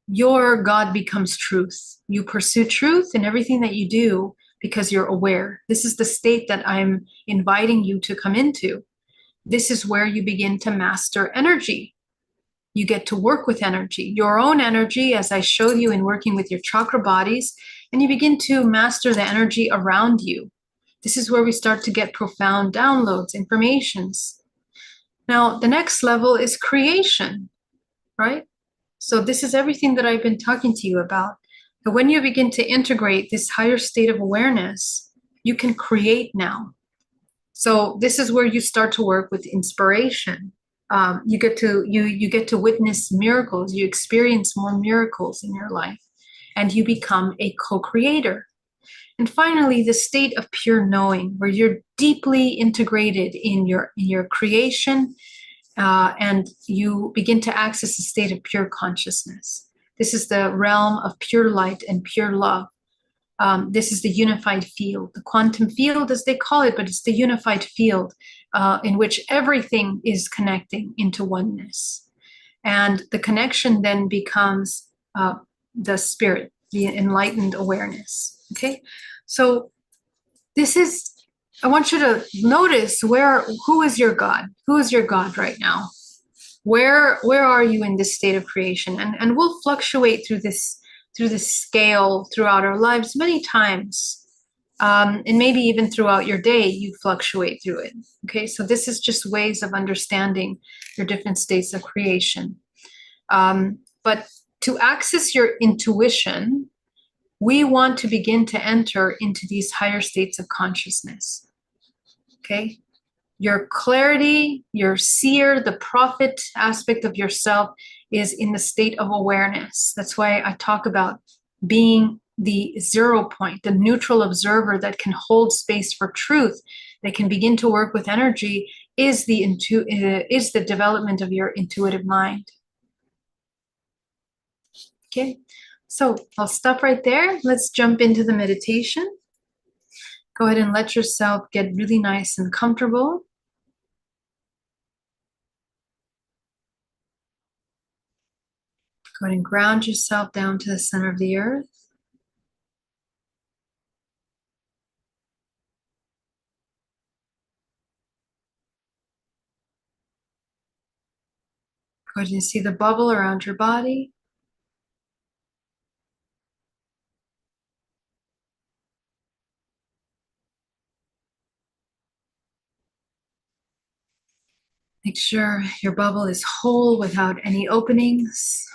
Your God becomes truth. You pursue truth in everything that you do because you're aware. This is the state that I'm inviting you to come into. This is where you begin to master energy. You get to work with energy, your own energy, as I showed you in working with your chakra bodies, and you begin to master the energy around you. This is where we start to get profound downloads, informations. Now, the next level is creation, right? So this is everything that I've been talking to you about. But when you begin to integrate this higher state of awareness, you can create now. So this is where you start to work with inspiration. You get to witness miracles. You experience more miracles in your life, and you become a co-creator. And finally, the state of pure knowing, where you're deeply integrated in your creation, and you begin to access a state of pure consciousness. This is the realm of pure light and pure love. This is the unified field, the quantum field, as they call it, but it's the unified field in which everything is connecting into oneness. And the connection then becomes the spirit, the enlightened awareness. Okay, so I want you to notice who is your God? Who is your God right now? Where are you in this state of creation? And we'll fluctuate through this scale throughout our lives many times. And maybe even throughout your day, you fluctuate through it. Okay, so this is just ways of understanding your different states of creation. But to access your intuition, we want to begin to enter into these higher states of consciousness. Okay, Your clarity, your seer, the prophet aspect of yourself is in the state of awareness. That's why I talk about being the 0 point, the neutral observer that can hold space for truth, that can begin to work with energy, is the development of your intuitive mind. Okay, so I'll stop right there. Let's jump into the meditation. Go ahead and let yourself get really nice and comfortable. Go ahead and ground yourself down to the center of the earth. Go ahead and see the bubble around your body. Make sure your bubble is whole without any openings.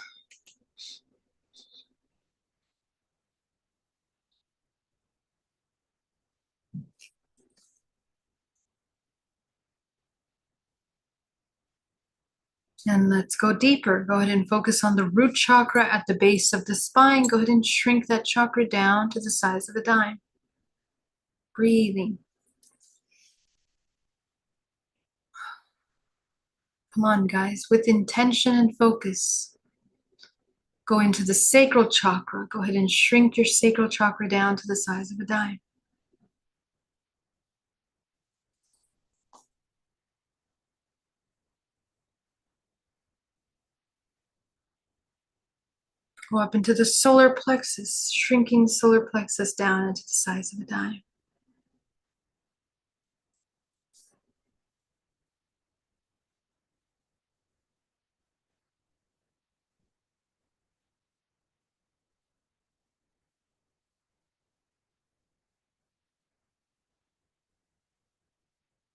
And let's go deeper. Go ahead and focus on the root chakra at the base of the spine. Go ahead and shrink that chakra down to the size of a dime. Breathing. Come on, guys, with intention and focus. Go into the sacral chakra. Go ahead and shrink your sacral chakra down to the size of a dime. Go up into the solar plexus, shrinking solar plexus down into the size of a dime.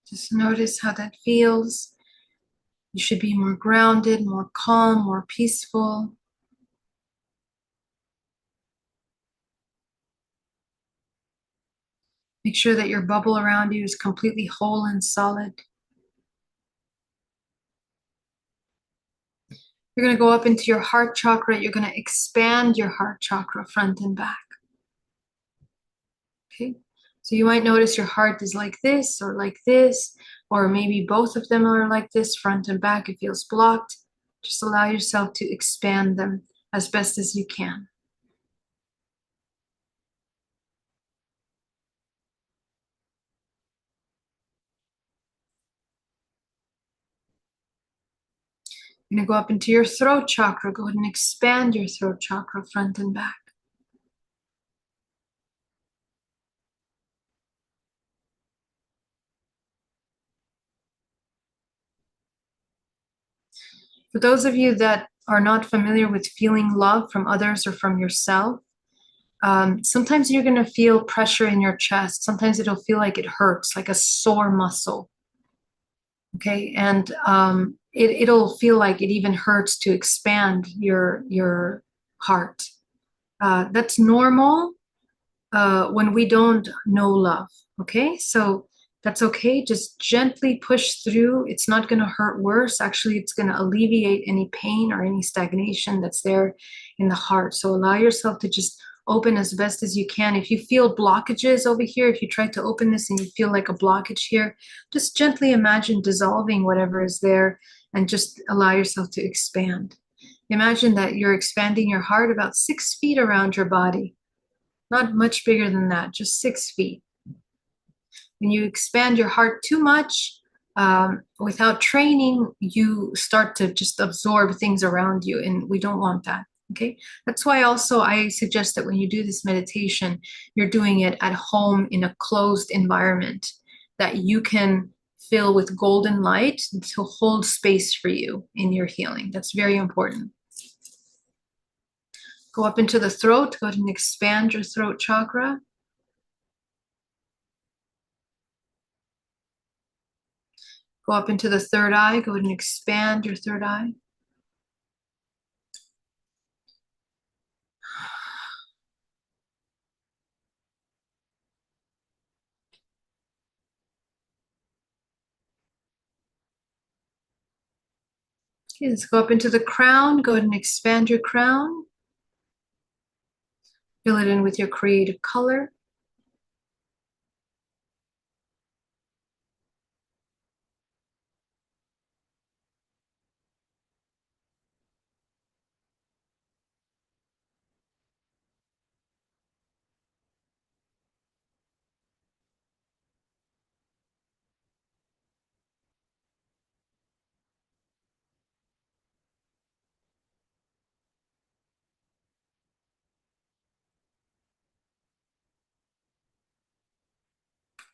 Just notice how that feels. You should be more grounded, more calm, more peaceful. Make sure that your bubble around you is completely whole and solid. You're going to go up into your heart chakra. You're going to expand your heart chakra front and back. Okay? So you might notice your heart is like this, or maybe both of them are like this, front and back. It feels blocked. Just allow yourself to expand them as best as you can. You're going to go up into your throat chakra. Go ahead and expand your throat chakra front and back. For those of you that are not familiar with feeling love from others or from yourself, sometimes you're going to feel pressure in your chest. Sometimes it'll feel like it hurts, like a sore muscle. Okay, and it'll feel like it even hurts to expand your heart. That's normal when we don't know love. Okay, so that's okay. Just gently push through. It's not going to hurt worse. Actually, it's going to alleviate any pain or any stagnation that's there in the heart. So allow yourself to just open as best as you can. If you feel blockages over here, if you try to open this and you feel like a blockage here, just gently imagine dissolving whatever is there and just allow yourself to expand. Imagine that you're expanding your heart about 6 feet around your body. Not much bigger than that, just 6 feet. When you expand your heart too much, without training, you start to just absorb things around you, and we don't want that. Okay, that's why also I suggest that when you do this meditation, you're doing it at home in a closed environment that you can fill with golden light to hold space for you in your healing. That's very important. Go up into the throat. Go ahead and expand your throat chakra. Go up into the third eye. Go ahead and expand your third eye. Okay, let's go up into the crown. Go ahead and expand your crown. Fill it in with your creative color.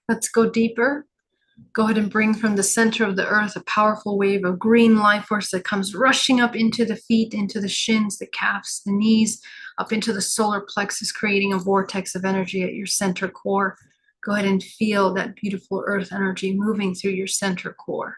Let's go deeper. Go ahead and bring from the center of the earth a powerful wave of green life force that comes rushing up into the feet, into the shins, the calves, the knees, up into the solar plexus, creating a vortex of energy at your center core. Go ahead and feel that beautiful earth energy moving through your center core.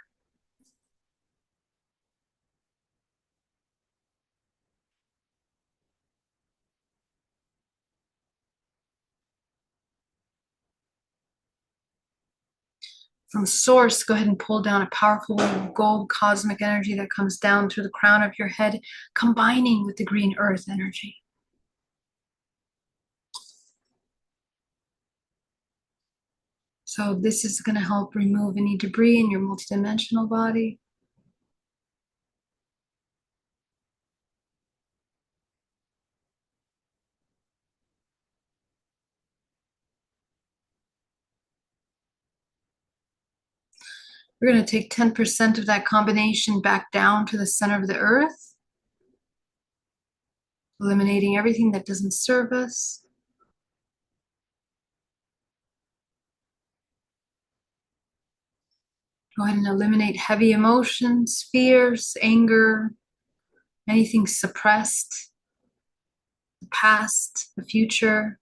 From source, go ahead and pull down a powerful wave of gold cosmic energy that comes down through the crown of your head, combining with the green earth energy. So this is going to help remove any debris in your multidimensional body. We're going to take 10% of that combination back down to the center of the earth, eliminating everything that doesn't serve us. Go ahead and eliminate heavy emotions, fears, anger, anything suppressed, the past, the future.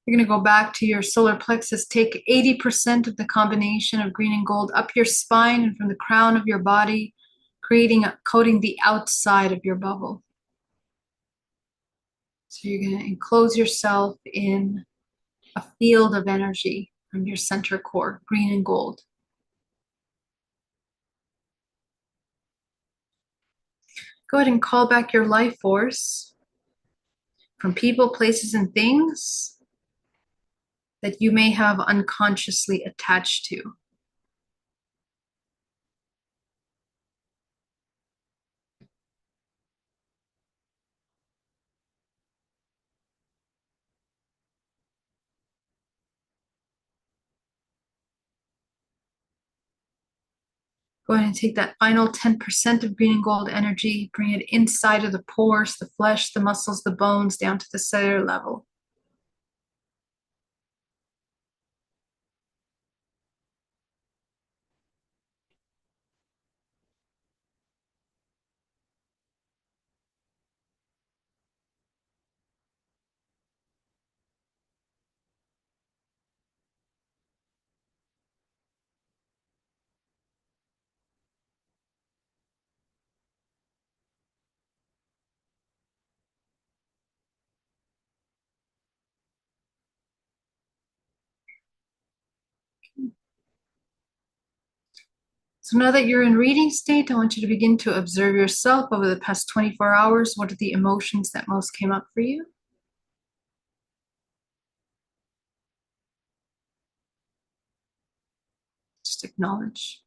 You're going to go back to your solar plexus, take 80% of the combination of green and gold up your spine and from the crown of your body, coating the outside of your bubble. So you're going to enclose yourself in a field of energy from your center core, green and gold. Go ahead and call back your life force from people, places, and things that you may have unconsciously attached to. Go ahead and take that final 10% of green and gold energy, bring it inside of the pores, the flesh, the muscles, the bones, down to the cellular level. So now that you're in reading state, I want you to begin to observe yourself over the past 24 hours. What are the emotions that most came up for you? Just acknowledge.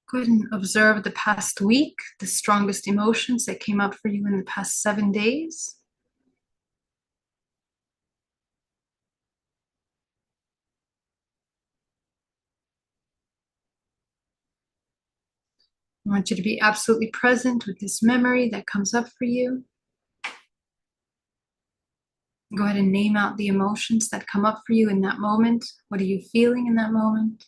Go ahead and observe the past week, the strongest emotions that came up for you in the past 7 days. I want you to be absolutely present with this memory that comes up for you. Go ahead and name out the emotions that come up for you in that moment. What are you feeling in that moment?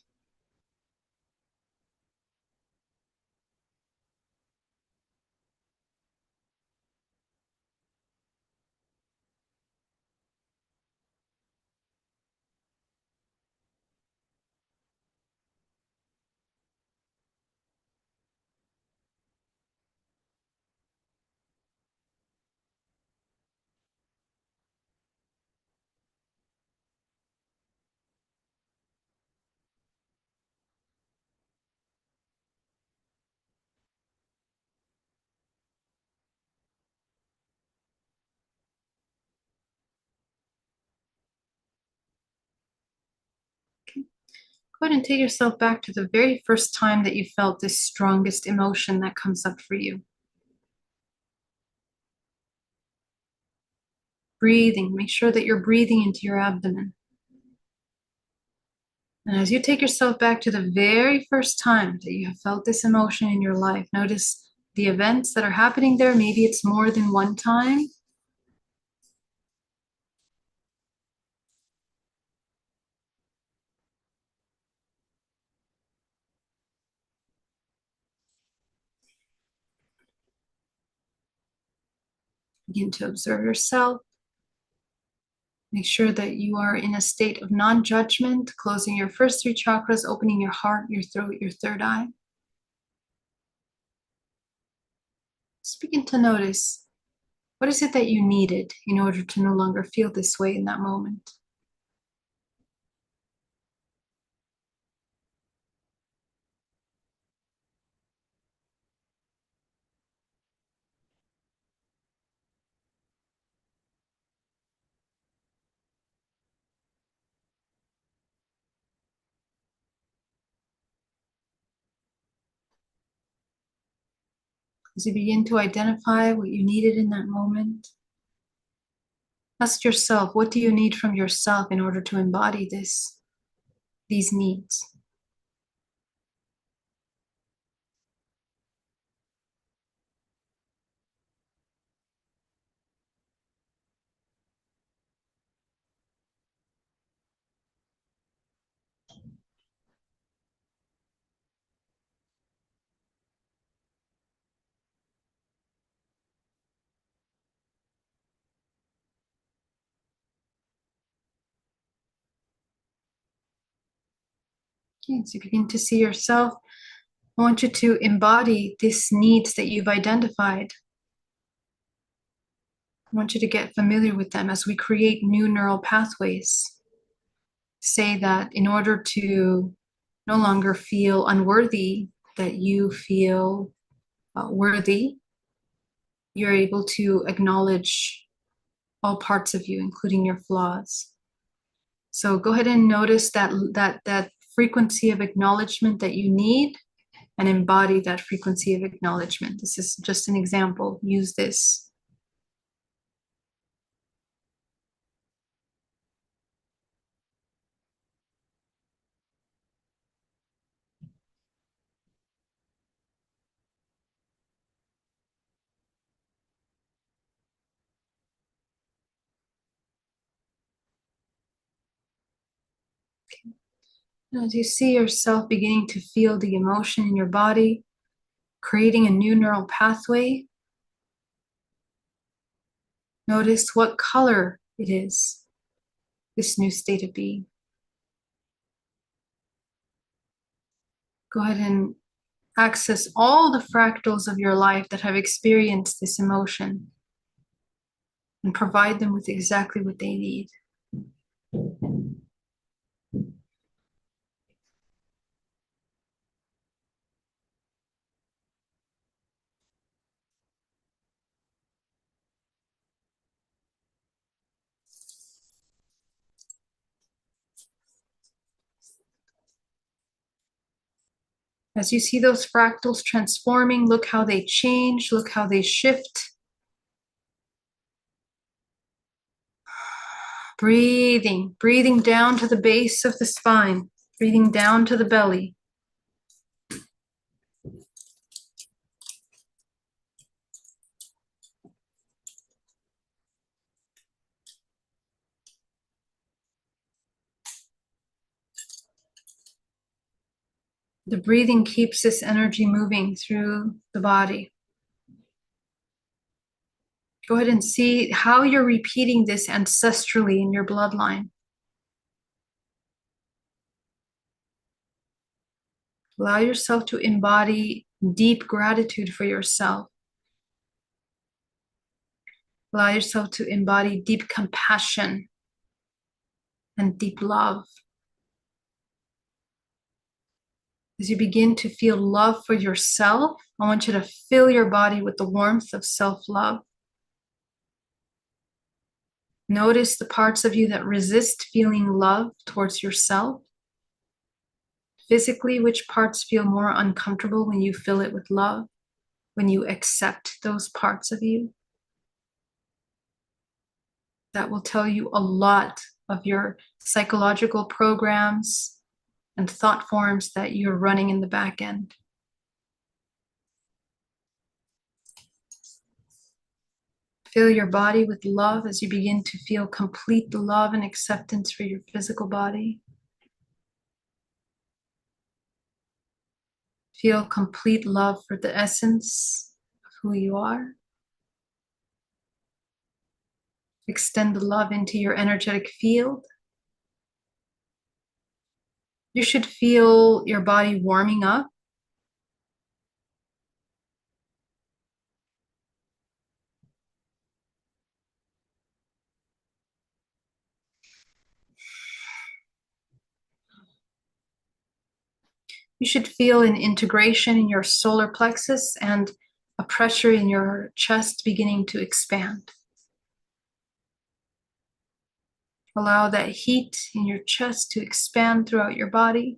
Go ahead and take yourself back to the very first time that you felt this strongest emotion that comes up for you. Breathing, make sure that you're breathing into your abdomen. And as you take yourself back to the very first time that you have felt this emotion in your life, notice the events that are happening there. Maybe it's more than one time. Begin to observe yourself. Make sure that you are in a state of non-judgment, closing your first three chakras, opening your heart, your throat, your third eye. Just begin to notice, what is it that you needed in order to no longer feel this way in that moment? As you begin to identify what you needed in that moment, ask yourself, what do you need from yourself in order to embody these needs? Okay, so you begin to see yourself. I want you to embody these needs that you've identified. I want you to get familiar with them as we create new neural pathways. Say that in order to no longer feel unworthy, that you feel worthy, you're able to acknowledge all parts of you, including your flaws. So go ahead and notice that frequency of acknowledgement that you need, and embody that frequency of acknowledgement. This is just an example. Use this. As you see yourself beginning to feel the emotion in your body, creating a new neural pathway, notice what color it is, this new state of being. Go ahead and access all the fractals of your life that have experienced this emotion and provide them with exactly what they need. As you see those fractals transforming, look how they change, look how they shift. Breathing, breathing down to the base of the spine, breathing down to the belly. The breathing keeps this energy moving through the body. Go ahead and see how you're repeating this ancestrally in your bloodline. Allow yourself to embody deep gratitude for yourself. Allow yourself to embody deep compassion and deep love. As you begin to feel love for yourself, I want you to fill your body with the warmth of self-love. Notice the parts of you that resist feeling love towards yourself. Physically, which parts feel more uncomfortable when you fill it with love, when you accept those parts of you? That will tell you a lot of your psychological programs and thought forms that you're running in the back end. Fill your body with love as you begin to feel complete love and acceptance for your physical body. Feel complete love for the essence of who you are. Extend the love into your energetic field. You should feel your body warming up. You should feel an integration in your solar plexus and a pressure in your chest beginning to expand. Allow that heat in your chest to expand throughout your body.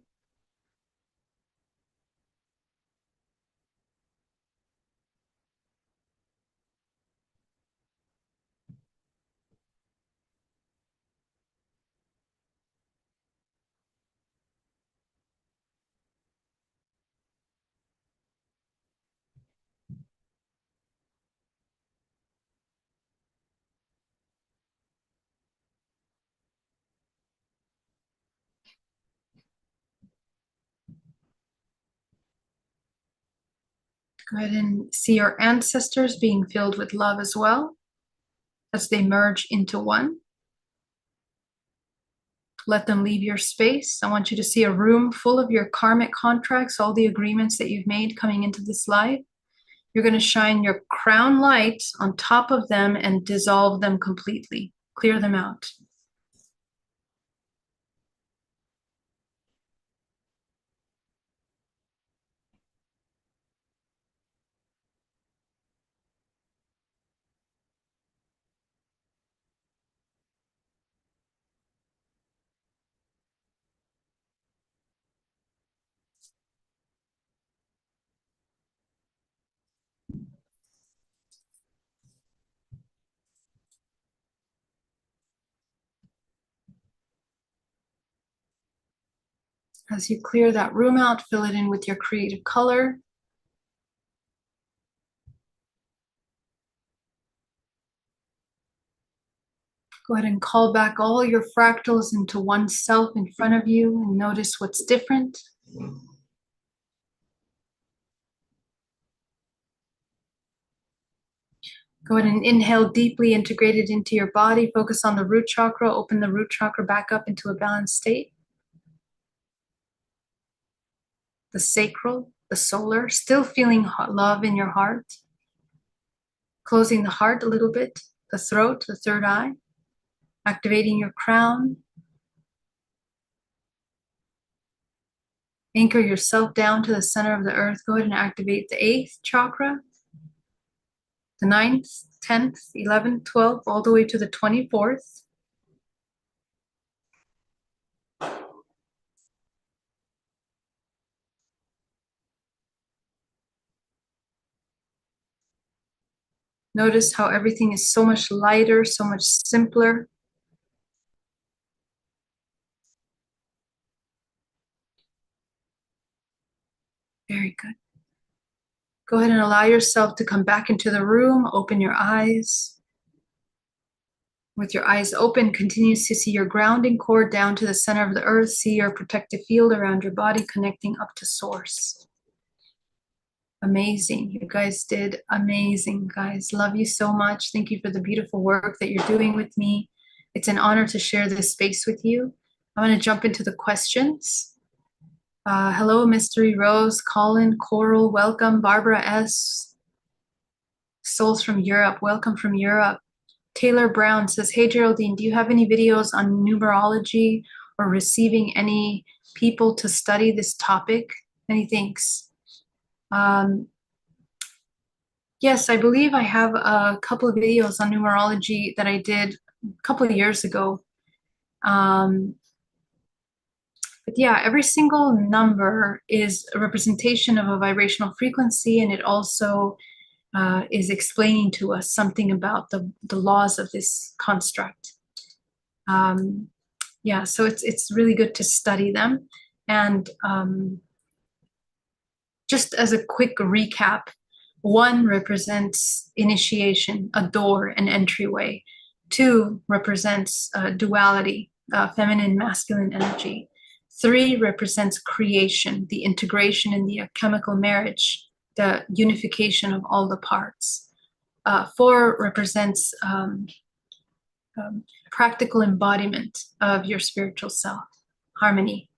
Go ahead and see your ancestors being filled with love as well as they merge into one. Let them leave your space. I want you to see a room full of your karmic contracts, all the agreements that you've made coming into this life. You're going to shine your crown light on top of them and dissolve them completely. Clear them out. As you clear that room out, fill it in with your creative color. Go ahead and call back all your fractals into one self in front of you and notice what's different. Go ahead and inhale deeply, integrate it into your body. Focus on the root chakra. Open the root chakra back up into a balanced state. The sacral, the solar, still feeling love in your heart. Closing the heart a little bit, the throat, the third eye. Activating your crown. Anchor yourself down to the center of the earth. Go ahead and activate the 8th chakra, the 9th, 10th, 11th, 12th, all the way to the 24th. Notice how everything is so much lighter, so much simpler. Very good. Go ahead and allow yourself to come back into the room. Open your eyes. With your eyes open, continue to see your grounding cord down to the center of the earth. See your protective field around your body connecting up to source. Amazing. You guys did amazing, guys. Love you so much. Thank you for the beautiful work that you're doing with me. It's an honor to share this space with you. I'm going to jump into the questions. Hello, Mystery Rose, Colin, Coral, welcome. Barbara S. Souls from Europe, welcome from Europe. Taylor Brown says, hey, Geraldine, do you have any videos on numerology or receiving any people to study this topic? Many thanks. Yes, I believe I have a couple of videos on numerology that I did a couple of years ago. But yeah, every single number is a representation of a vibrational frequency, and it also is explaining to us something about the laws of this construct. Yeah, so it's really good to study them. And just as a quick recap, 1 represents initiation, a door, an entryway. 2 represents duality, feminine, masculine energy. 3 represents creation, the integration in the chemical marriage, the unification of all the parts. 4 represents practical embodiment of your spiritual self, harmony.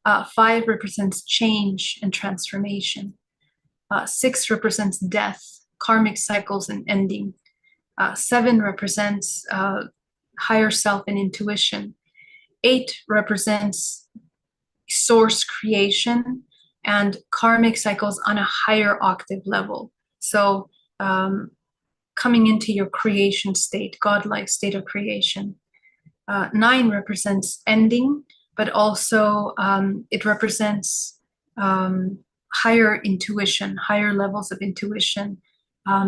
5 represents change and transformation. 6 represents death, karmic cycles and ending. 7 represents higher self and intuition. 8 represents source creation and karmic cycles on a higher octave level. So coming into your creation state, godlike state of creation. 9 represents ending, but also it represents higher intuition, higher levels of intuition.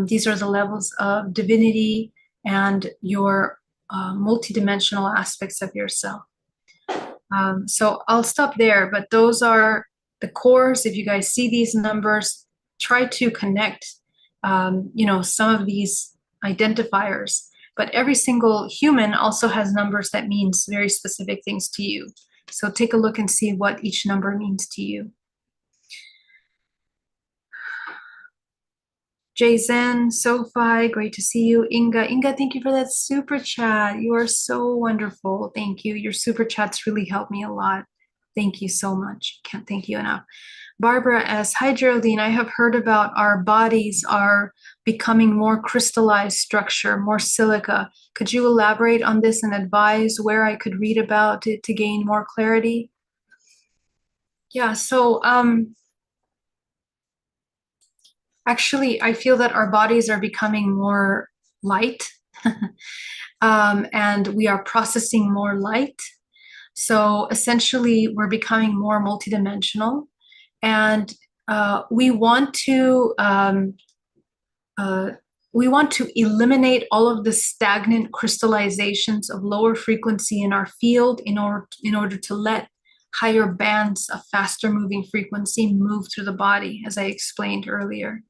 These are the levels of divinity and your multidimensional aspects of yourself. So I'll stop there, but those are the cores. If you guys see these numbers, try to connect, some of these identifiers. But every single human also has numbers that means very specific things to you. So take a look and see what each number means to you. Jason, Sophie, great to see you. Inga, thank you for that super chat. You are so wonderful. Thank you. Your super chats really help me a lot. Thank you so much. Can't thank you enough. Barbara S. Hi, Geraldine. I have heard about our bodies are becoming more crystallized structure, more silica. Could you elaborate on this and advise where I could read about it to gain more clarity? Yeah, so actually, I feel that our bodies are becoming more light and we are processing more light. So essentially, we're becoming more multidimensional, and we want to eliminate all of the stagnant crystallizations of lower frequency in our field in order to let higher bands of faster moving frequency move through the body, as I explained earlier.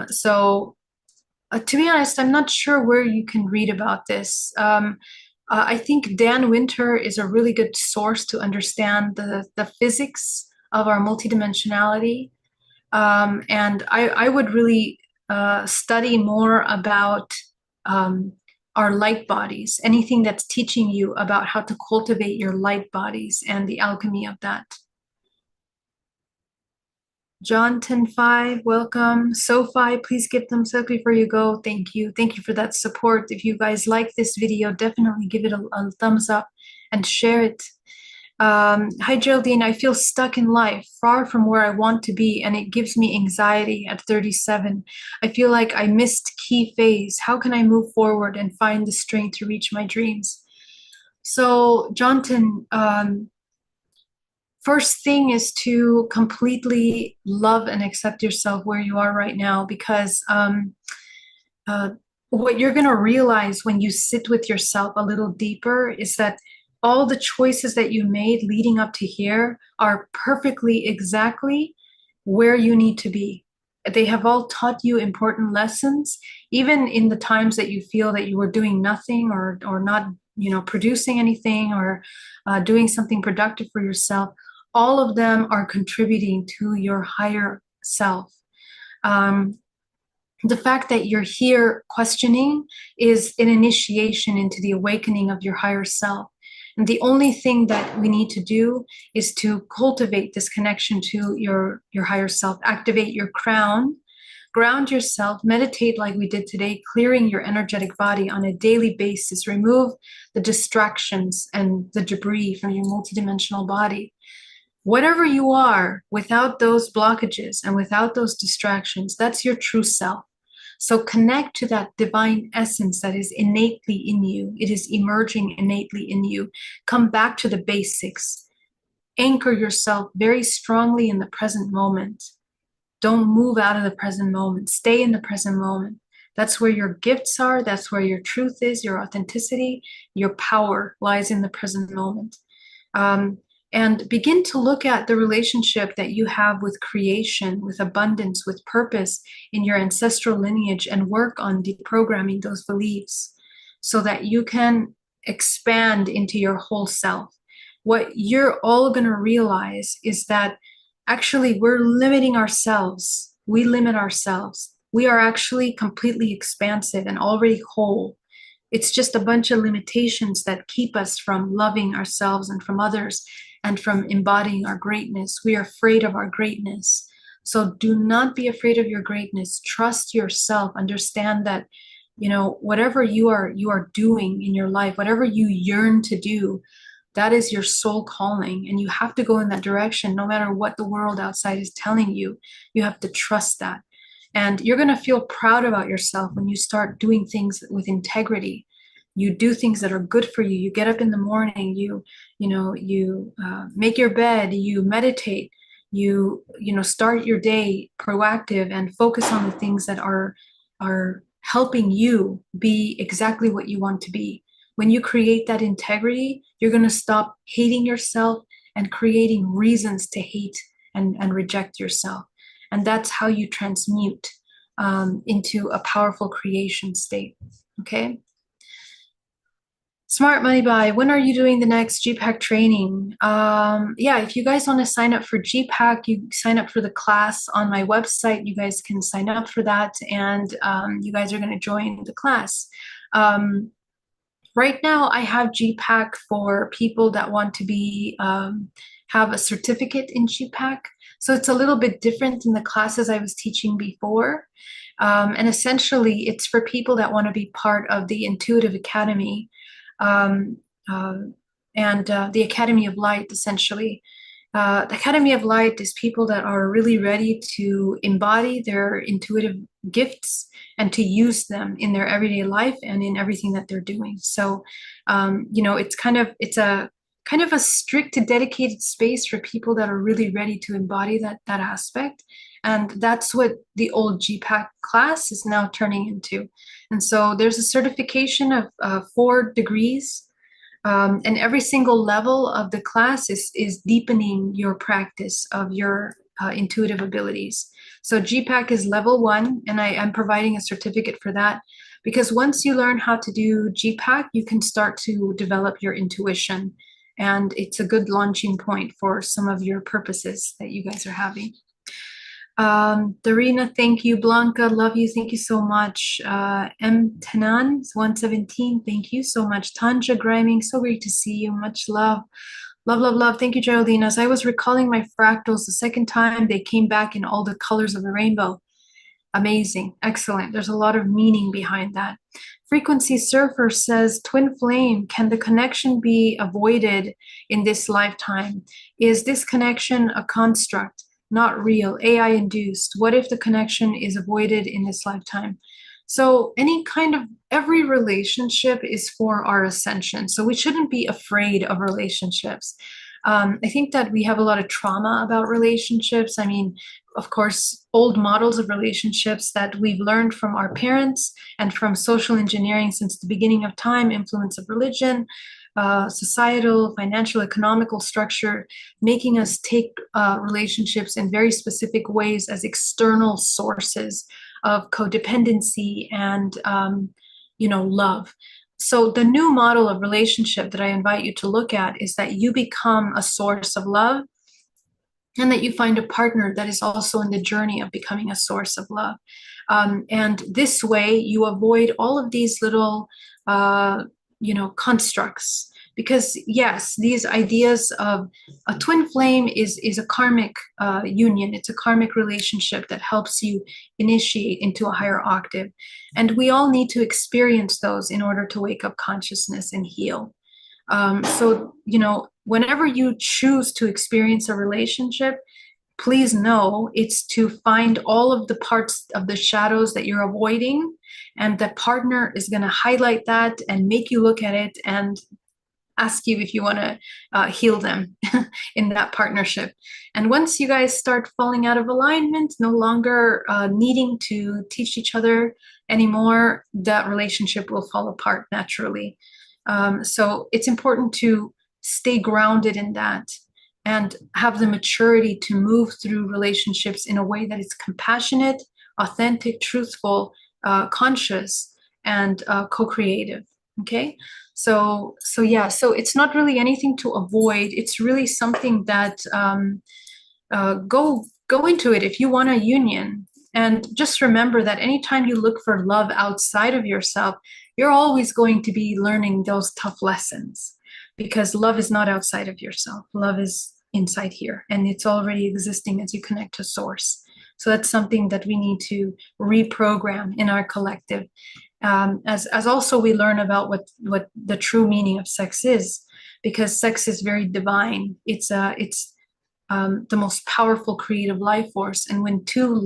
So to be honest, I'm not sure where you can read about this. I think Dan Winter is a really good source to understand the physics of our multidimensionality. And I would really study more about our light bodies, anything that's teaching you about how to cultivate your light bodies and the alchemy of that. John 10-5, welcome. Sophie, please give thumbs up before you go. Thank you. Thank you for that support. If you guys like this video, definitely give it a thumbs up and share it. Hi, Geraldine. I feel stuck in life, far from where I want to be, and it gives me anxiety at 37. I feel like I missed key phase. How can I move forward and find the strength to reach my dreams? So, Jonathan, first thing is to completely love and accept yourself where you are right now, because uh, what you're going to realize when you sit with yourself a little deeper is that all the choices that you made leading up to here are perfectly exactly where you need to be. They have all taught you important lessons, even in the times that you feel that you were doing nothing or not, producing anything or doing something productive for yourself. All of them are contributing to your higher self. Um, the fact that you're here questioning is an initiation into the awakening of your higher self. And the only thing that we need to do is to cultivate this connection to your higher self, activate your crown, ground yourself, meditate like we did today, clearing your energetic body on a daily basis, remove the distractions and the debris from your multidimensional body. Whatever you are, without those blockages and without those distractions, that's your true self. So connect to that divine essence that is innately in you. It is emerging innately in you. Come back to the basics. Anchor yourself very strongly in the present moment. Don't move out of the present moment. Stay in the present moment. That's where your gifts are. That's where your truth is, your authenticity, your power lies in the present moment. And begin to look at the relationship that you have with creation, with abundance, with purpose in your ancestral lineage, and work on deprogramming those beliefs so that you can expand into your whole self. What you're all going to realize is that actually we're limiting ourselves. We limit ourselves. We are actually completely expansive and already whole. It's just a bunch of limitations that keep us from loving ourselves and from others and from embodying our greatness. We are afraid of our greatness. So do not be afraid of your greatness. Trust yourself. Understand that, whatever you are doing in your life, whatever you yearn to do, that is your soul calling. And you have to go in that direction no matter what the world outside is telling you. You have to trust that. And you're going to feel proud about yourself when you start doing things with integrity. You do things that are good for you. You get up in the morning, you make your bed, you meditate, you start your day proactive and focus on the things that are helping you be exactly what you want to be. When you create that integrity, you're going to stop hating yourself and creating reasons to hate and reject yourself. And that's how you transmute into a powerful creation state. Okay. Smart Money Buy, when are you doing the next GPAC training? If you guys want to sign up for GPAC, you sign up for the class on my website. You guys can sign up for that, and you guys are going to join the class. Right now, I have GPAC for people that want to be have a certificate in GPAC. So it's a little bit different than the classes I was teaching before. And essentially, it's for people that want to be part of the Intuitive Academy and the Academy of Light, essentially. The Academy of Light is people that are really ready to embody their intuitive gifts and to use them in their everyday life and in everything that they're doing. So, it's a kind of a strict, dedicated space for people that are really ready to embody that aspect. And that's what the old GPAC class is now turning into. And so there's a certification of 4 degrees. And every single level of the class is deepening your practice of your intuitive abilities. So GPAC is level 1, and I am providing a certificate for that, because once you learn how to do GPAC, you can start to develop your intuition. And it's a good launching point for some of your purposes that you guys are having. Darina, thank you. Blanca, love you. Thank you so much. M. Tanan, 117, thank you so much. Tanja Griming, so great to see you. Much love. Love, love, love. Thank you, Geraldine. As I was recalling my fractals the second time, they came back in all the colors of the rainbow. Amazing. Excellent. There's a lot of meaning behind that. Frequency Surfer says, Twin Flame, can the connection be avoided in this lifetime? Is this connection a construct? Not real, AI induced? What if the connection is avoided in this lifetime? So every relationship is for our ascension. So we shouldn't be afraid of relationships. I think that we have a lot of trauma about relationships. I mean, of course, old models of relationships that we've learned from our parents and from social engineering since the beginning of time, influence of religion, societal, financial, economical structure, making us take relationships in very specific ways as external sources of codependency and, love. So the new model of relationship that I invite you to look at is that you become a source of love, and that you find a partner that is also in the journey of becoming a source of love. And this way you avoid all of these little, constructs. Because yes, these ideas of a twin flame is a karmic union. It's a karmic relationship that helps you initiate into a higher octave. And we all need to experience those in order to wake up consciousness and heal. So, whenever you choose to experience a relationship, please know it's to find all of the parts of the shadows that you're avoiding, and the partner is going to highlight that and make you look at it and ask you if you want to heal them in that partnership. And once you guys start falling out of alignment, no longer needing to teach each other anymore, that relationship will fall apart naturally. So it's important to stay grounded in that and have the maturity to move through relationships in a way that is compassionate, authentic, truthful, conscious, and co-creative. Okay. So it's not really anything to avoid. It's really something that go into it if you want a union. And just remember that anytime you look for love outside of yourself, you're always going to be learning those tough lessons, because love is not outside of yourself. Love is inside here, and it's already existing as you connect to source. So that's something that we need to reprogram in our collective. As also we learn about what the true meaning of sex is, because sex is very divine. It's the most powerful creative life force. And when two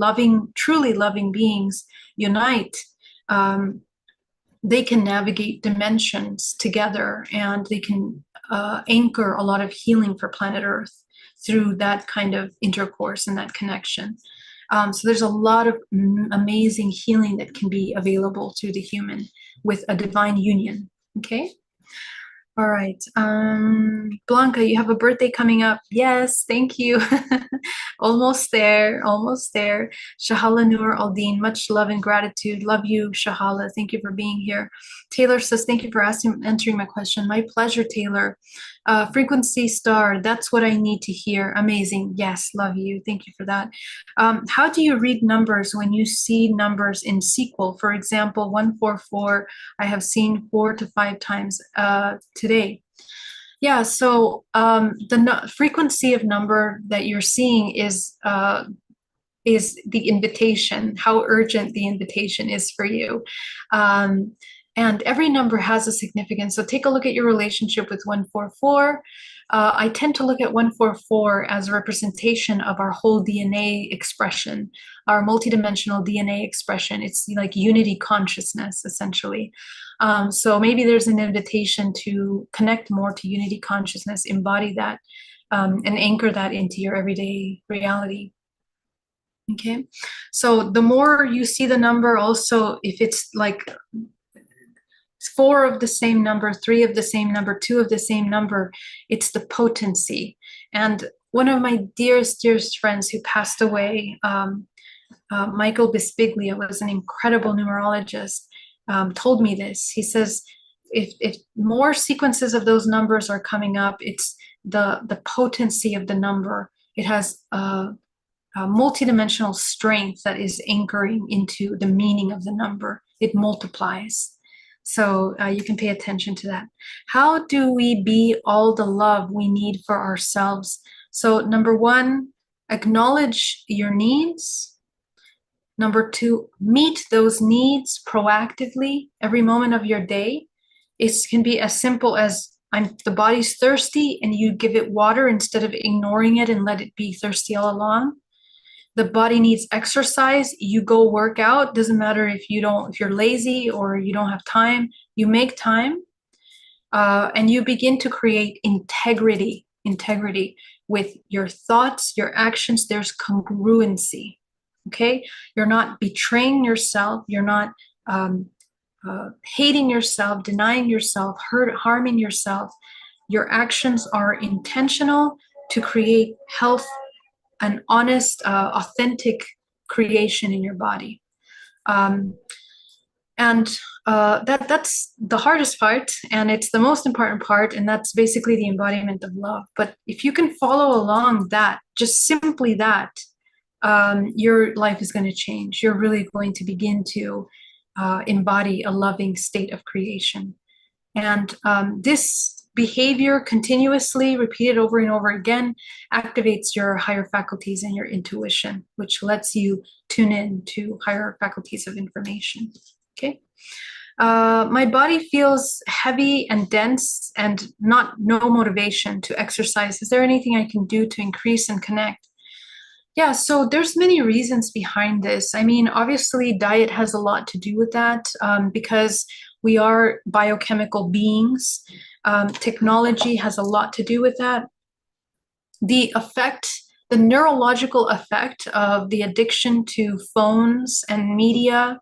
truly loving beings unite, they can navigate dimensions together, and they can anchor a lot of healing for planet Earth through that kind of intercourse and that connection. So there's a lot of amazing healing that can be available to the human with a divine union. Okay. All right. Blanca, you have a birthday coming up. Yes, thank you. Almost there, almost there. Shahala Nur Aldeen, much love and gratitude. Love you, Shahala. Thank you for being here. Taylor says, thank you for answering my question. My pleasure, Taylor. Frequency star, that's what I need to hear. Amazing. Yes, love you. Thank you for that. How do you read numbers when you see numbers in sequel? For example, 144, I have seen 4 to 5 times today. Yeah, so the frequency of number that you're seeing is the invitation, how urgent the invitation is for you. And every number has a significance. So take a look at your relationship with 144. I tend to look at 144 as a representation of our whole DNA expression, our multidimensional DNA expression. It's like unity consciousness, essentially. So maybe there's an invitation to connect more to unity consciousness, embody that, and anchor that into your everyday reality. Okay, so the more you see the number, also if it's like 4 of the same number, 3 of the same number, 2 of the same number, it's the potency. And one of my dearest friends who passed away, Michael Bispiglia, was an incredible numerologist, told me this. He says, if more sequences of those numbers are coming up, it's the potency of the number. It has a multidimensional strength that is anchoring into the meaning of the number. It multiplies. So you can pay attention to that. How do we be all the love we need for ourselves? So number 1, acknowledge your needs. Number 2, meet those needs proactively every moment of your day. It can be as simple as the body's thirsty and you give it water instead of ignoring it and let it be thirsty all along. The body needs exercise, you go work out. Doesn't matter if you're lazy or you don't have time, you make time, and you begin to create integrity. with your thoughts, your actions. There's congruency. Okay, you're not betraying yourself. You're not hating yourself, denying yourself, harming yourself. Your actions are intentional to create health and honest, authentic creation in your body. And that's the hardest part, and it's the most important part, and that's basically the embodiment of love. But if you can follow along that, just simply that, your life is going to change. You're really going to begin to embody a loving state of creation. And this behavior, continuously repeated over and over again, activates your higher faculties and your intuition, which lets you tune in to higher faculties of information. Okay. My body feels heavy and dense and no motivation to exercise. Is there anything I can do to increase and connect? Yeah, so there's many reasons behind this. I mean, obviously, diet has a lot to do with that, because we are biochemical beings. Technology has a lot to do with that. The neurological effect of the addiction to phones and media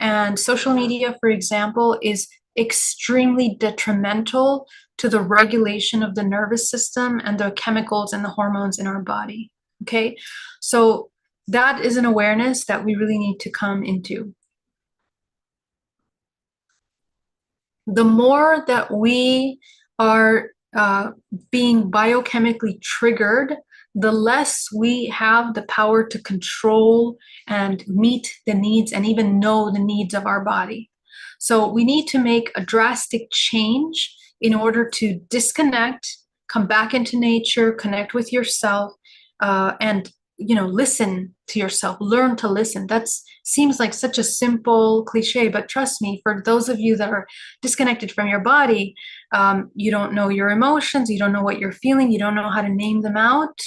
and social media, for example, is extremely detrimental to the regulation of the nervous system and the chemicals and the hormones in our body. Okay, so that is an awareness that we really need to come into. The more that we are being biochemically triggered, the less we have the power to control and meet the needs and even know the needs of our body. So we need to make a drastic change in order to disconnect, come back into nature, connect with yourself, and listen to yourself, learn to listen. That seems like such a simple cliche, but trust me, for those of you that are disconnected from your body, you don't know your emotions, you don't know what you're feeling, you don't know how to name them out.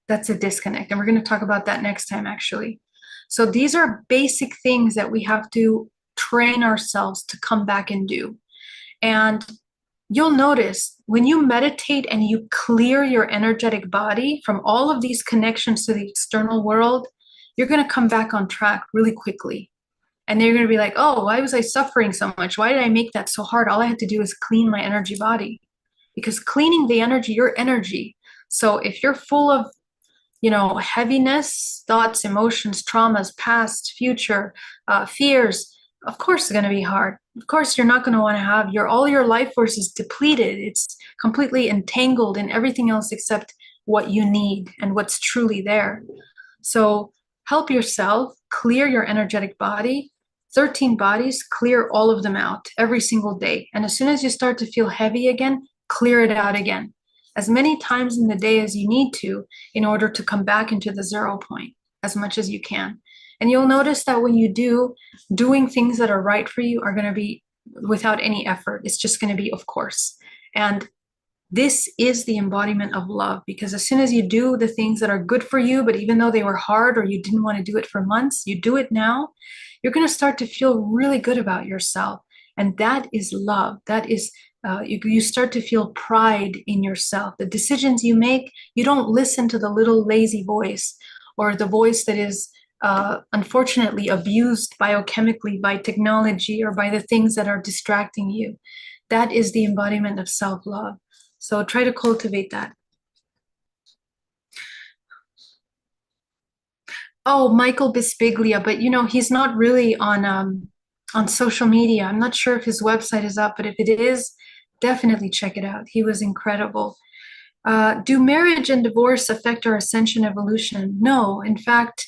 That's a disconnect. And we're going to talk about that next time, actually. So these are basic things that we have to train ourselves to come back and do. And you'll notice when you meditate and you clear your energetic body from all of these connections to the external world, you're going to come back on track really quickly. And then you're going to be like, oh, why was I suffering so much? Why did I make that so hard? All I had to do is clean my energy body. Because cleaning the energy, your energy. So if you're full of, heaviness, thoughts, emotions, traumas, past, future, fears, of course it's going to be hard. Of course, you're not going to want to have all your life force is depleted. It's completely entangled in everything else except what you need and what's truly there. So help yourself clear your energetic body. 13 bodies, clear all of them out every single day. And as soon as you start to feel heavy again, clear it out again, as many times in the day as you need to in order to come back into the 0 point as much as you can. And you'll notice that when you doing things that are right for you are going to be without any effort. It's just going to be, of course. And this is the embodiment of love, because as soon as you do the things that are good for you, but even though they were hard or you didn't want to do it for months, you do it now, you're going to start to feel really good about yourself. And that is love. That is, you start to feel pride in yourself. The decisions you make, you don't listen to the little lazy voice or the voice that is unfortunately abused biochemically by technology or by the things that are distracting you. That is the embodiment of self-love. So try to cultivate that. Oh, Michael Bispiglia, but he's not really on social media. I'm not sure if his website is up, but if it is, definitely check it out. He was incredible. Do marriage and divorce affect our ascension evolution? No, in fact,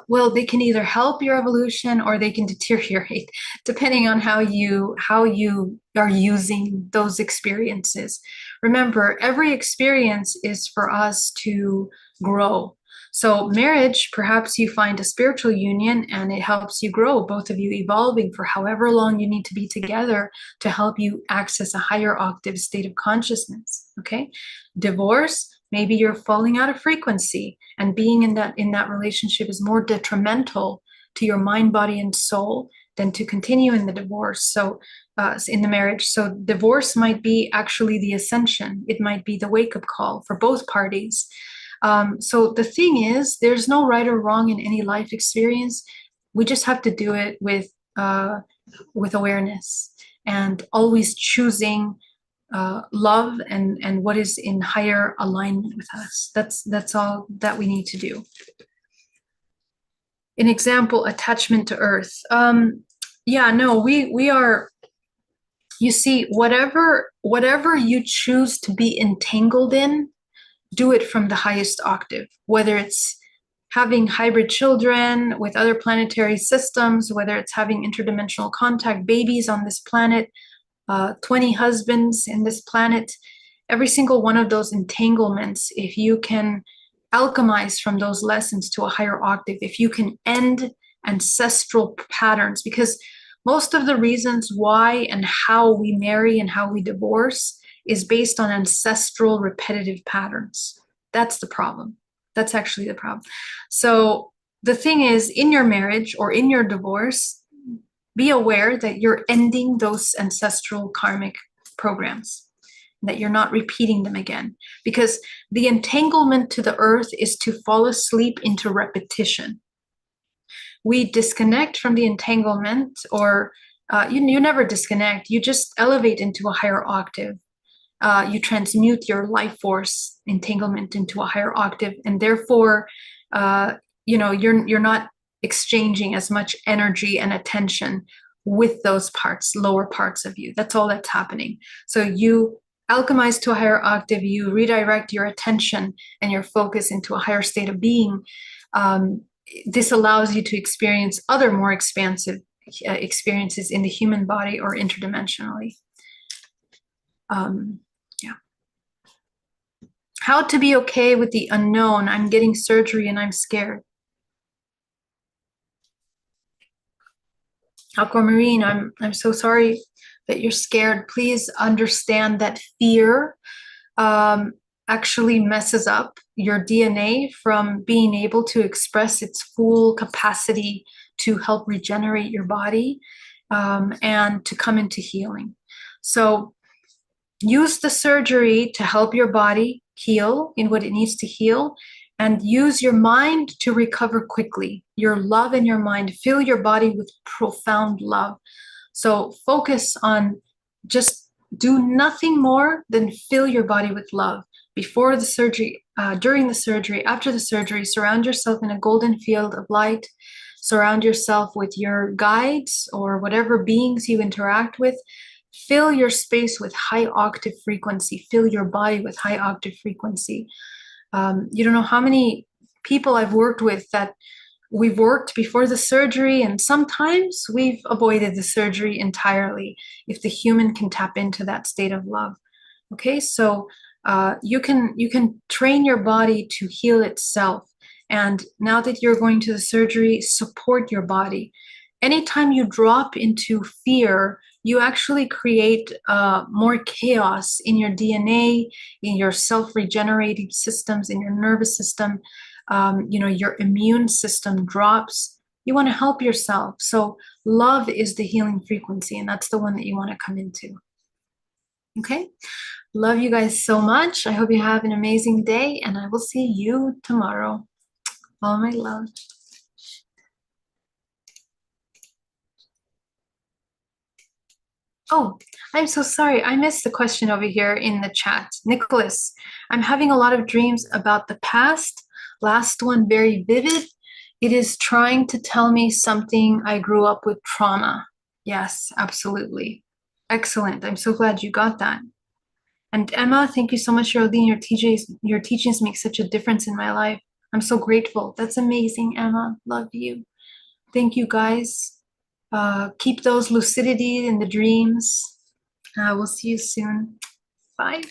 well, they can either help your evolution or they can deteriorate, depending on how you are using those experiences. Remember, every experience is for us to grow. So marriage, perhaps you find a spiritual union and it helps you grow, both of you evolving for however long you need to be together to help you access a higher octave state of consciousness. Okay. Divorce, maybe you're falling out of frequency, and being in that relationship is more detrimental to your mind, body, and soul than to continue in the divorce. So in the marriage. So divorce might be actually the ascension. It might be the wake-up call for both parties. So the thing is, there's no right or wrong in any life experience. We just have to do it with awareness and always choosing love and what is in higher alignment with us. That's all that we need to do. An example, attachment to earth. Yeah, no, we are. You see, whatever you choose to be entangled in, do it from the highest octave, whether it's having hybrid children with other planetary systems, whether it's having interdimensional contact, babies on this planet, 20 husbands in this planet, every single one of those entanglements, if you can alchemize from those lessons to a higher octave, if you can end ancestral patterns, because most of the reasons why and how we marry and how we divorce is based on ancestral repetitive patterns. That's the problem. That's actually the problem. So the thing is, in your marriage or in your divorce, be aware that you're ending those ancestral karmic programs, that you're not repeating them again. Because the entanglement to the earth is to fall asleep into repetition. We disconnect from the entanglement, or you never disconnect. You just elevate into a higher octave. You transmute your life force entanglement into a higher octave, and therefore, you're not exchanging as much energy and attention with those parts, lower parts of you. That's all that's happening. So you alchemize to a higher octave. You redirect your attention and your focus into a higher state of being. This allows you to experience other more expansive experiences in the human body or interdimensionally. Yeah. How to be okay with the unknown. I'm getting surgery and I'm scared. Aquamarine, I'm so sorry that you're scared. Please understand that fear actually messes up your DNA from being able to express its full capacity to help regenerate your body and to come into healing. So use the surgery to help your body heal in what it needs to heal, and use your mind to recover quickly. Your love and your mind, fill your body with profound love. So focus on, just do nothing more than fill your body with love. Before the surgery, during the surgery, after the surgery, surround yourself in a golden field of light. Surround yourself with your guides or whatever beings you interact with. Fill your space with high octave frequency. Fill your body with high octave frequency. You don't know how many people I've worked with that we've worked before the surgery, and sometimes we've avoided the surgery entirely if the human can tap into that state of love. Okay, so you can train your body to heal itself. And now that you're going to the surgery, support your body. Anytime you drop into fear, you actually create more chaos in your DNA, in your self-regenerating systems, in your nervous system. Your immune system drops. You want to help yourself. So love is the healing frequency, and that's the one that you want to come into. Okay? Love you guys so much. I hope you have an amazing day, and I will see you tomorrow. All my love. Oh, I'm so sorry. I missed the question over here in the chat. Nicholas, I'm having a lot of dreams about the past. Last one, very vivid. It is trying to tell me something. I grew up with trauma. Yes, absolutely. Excellent. I'm so glad you got that. And Emma, thank you so much, Geraldine. Your teachings make such a difference in my life. I'm so grateful. That's amazing, Emma. Love you. Thank you, guys. Keep those lucidity in the dreams. We'll see you soon. Bye.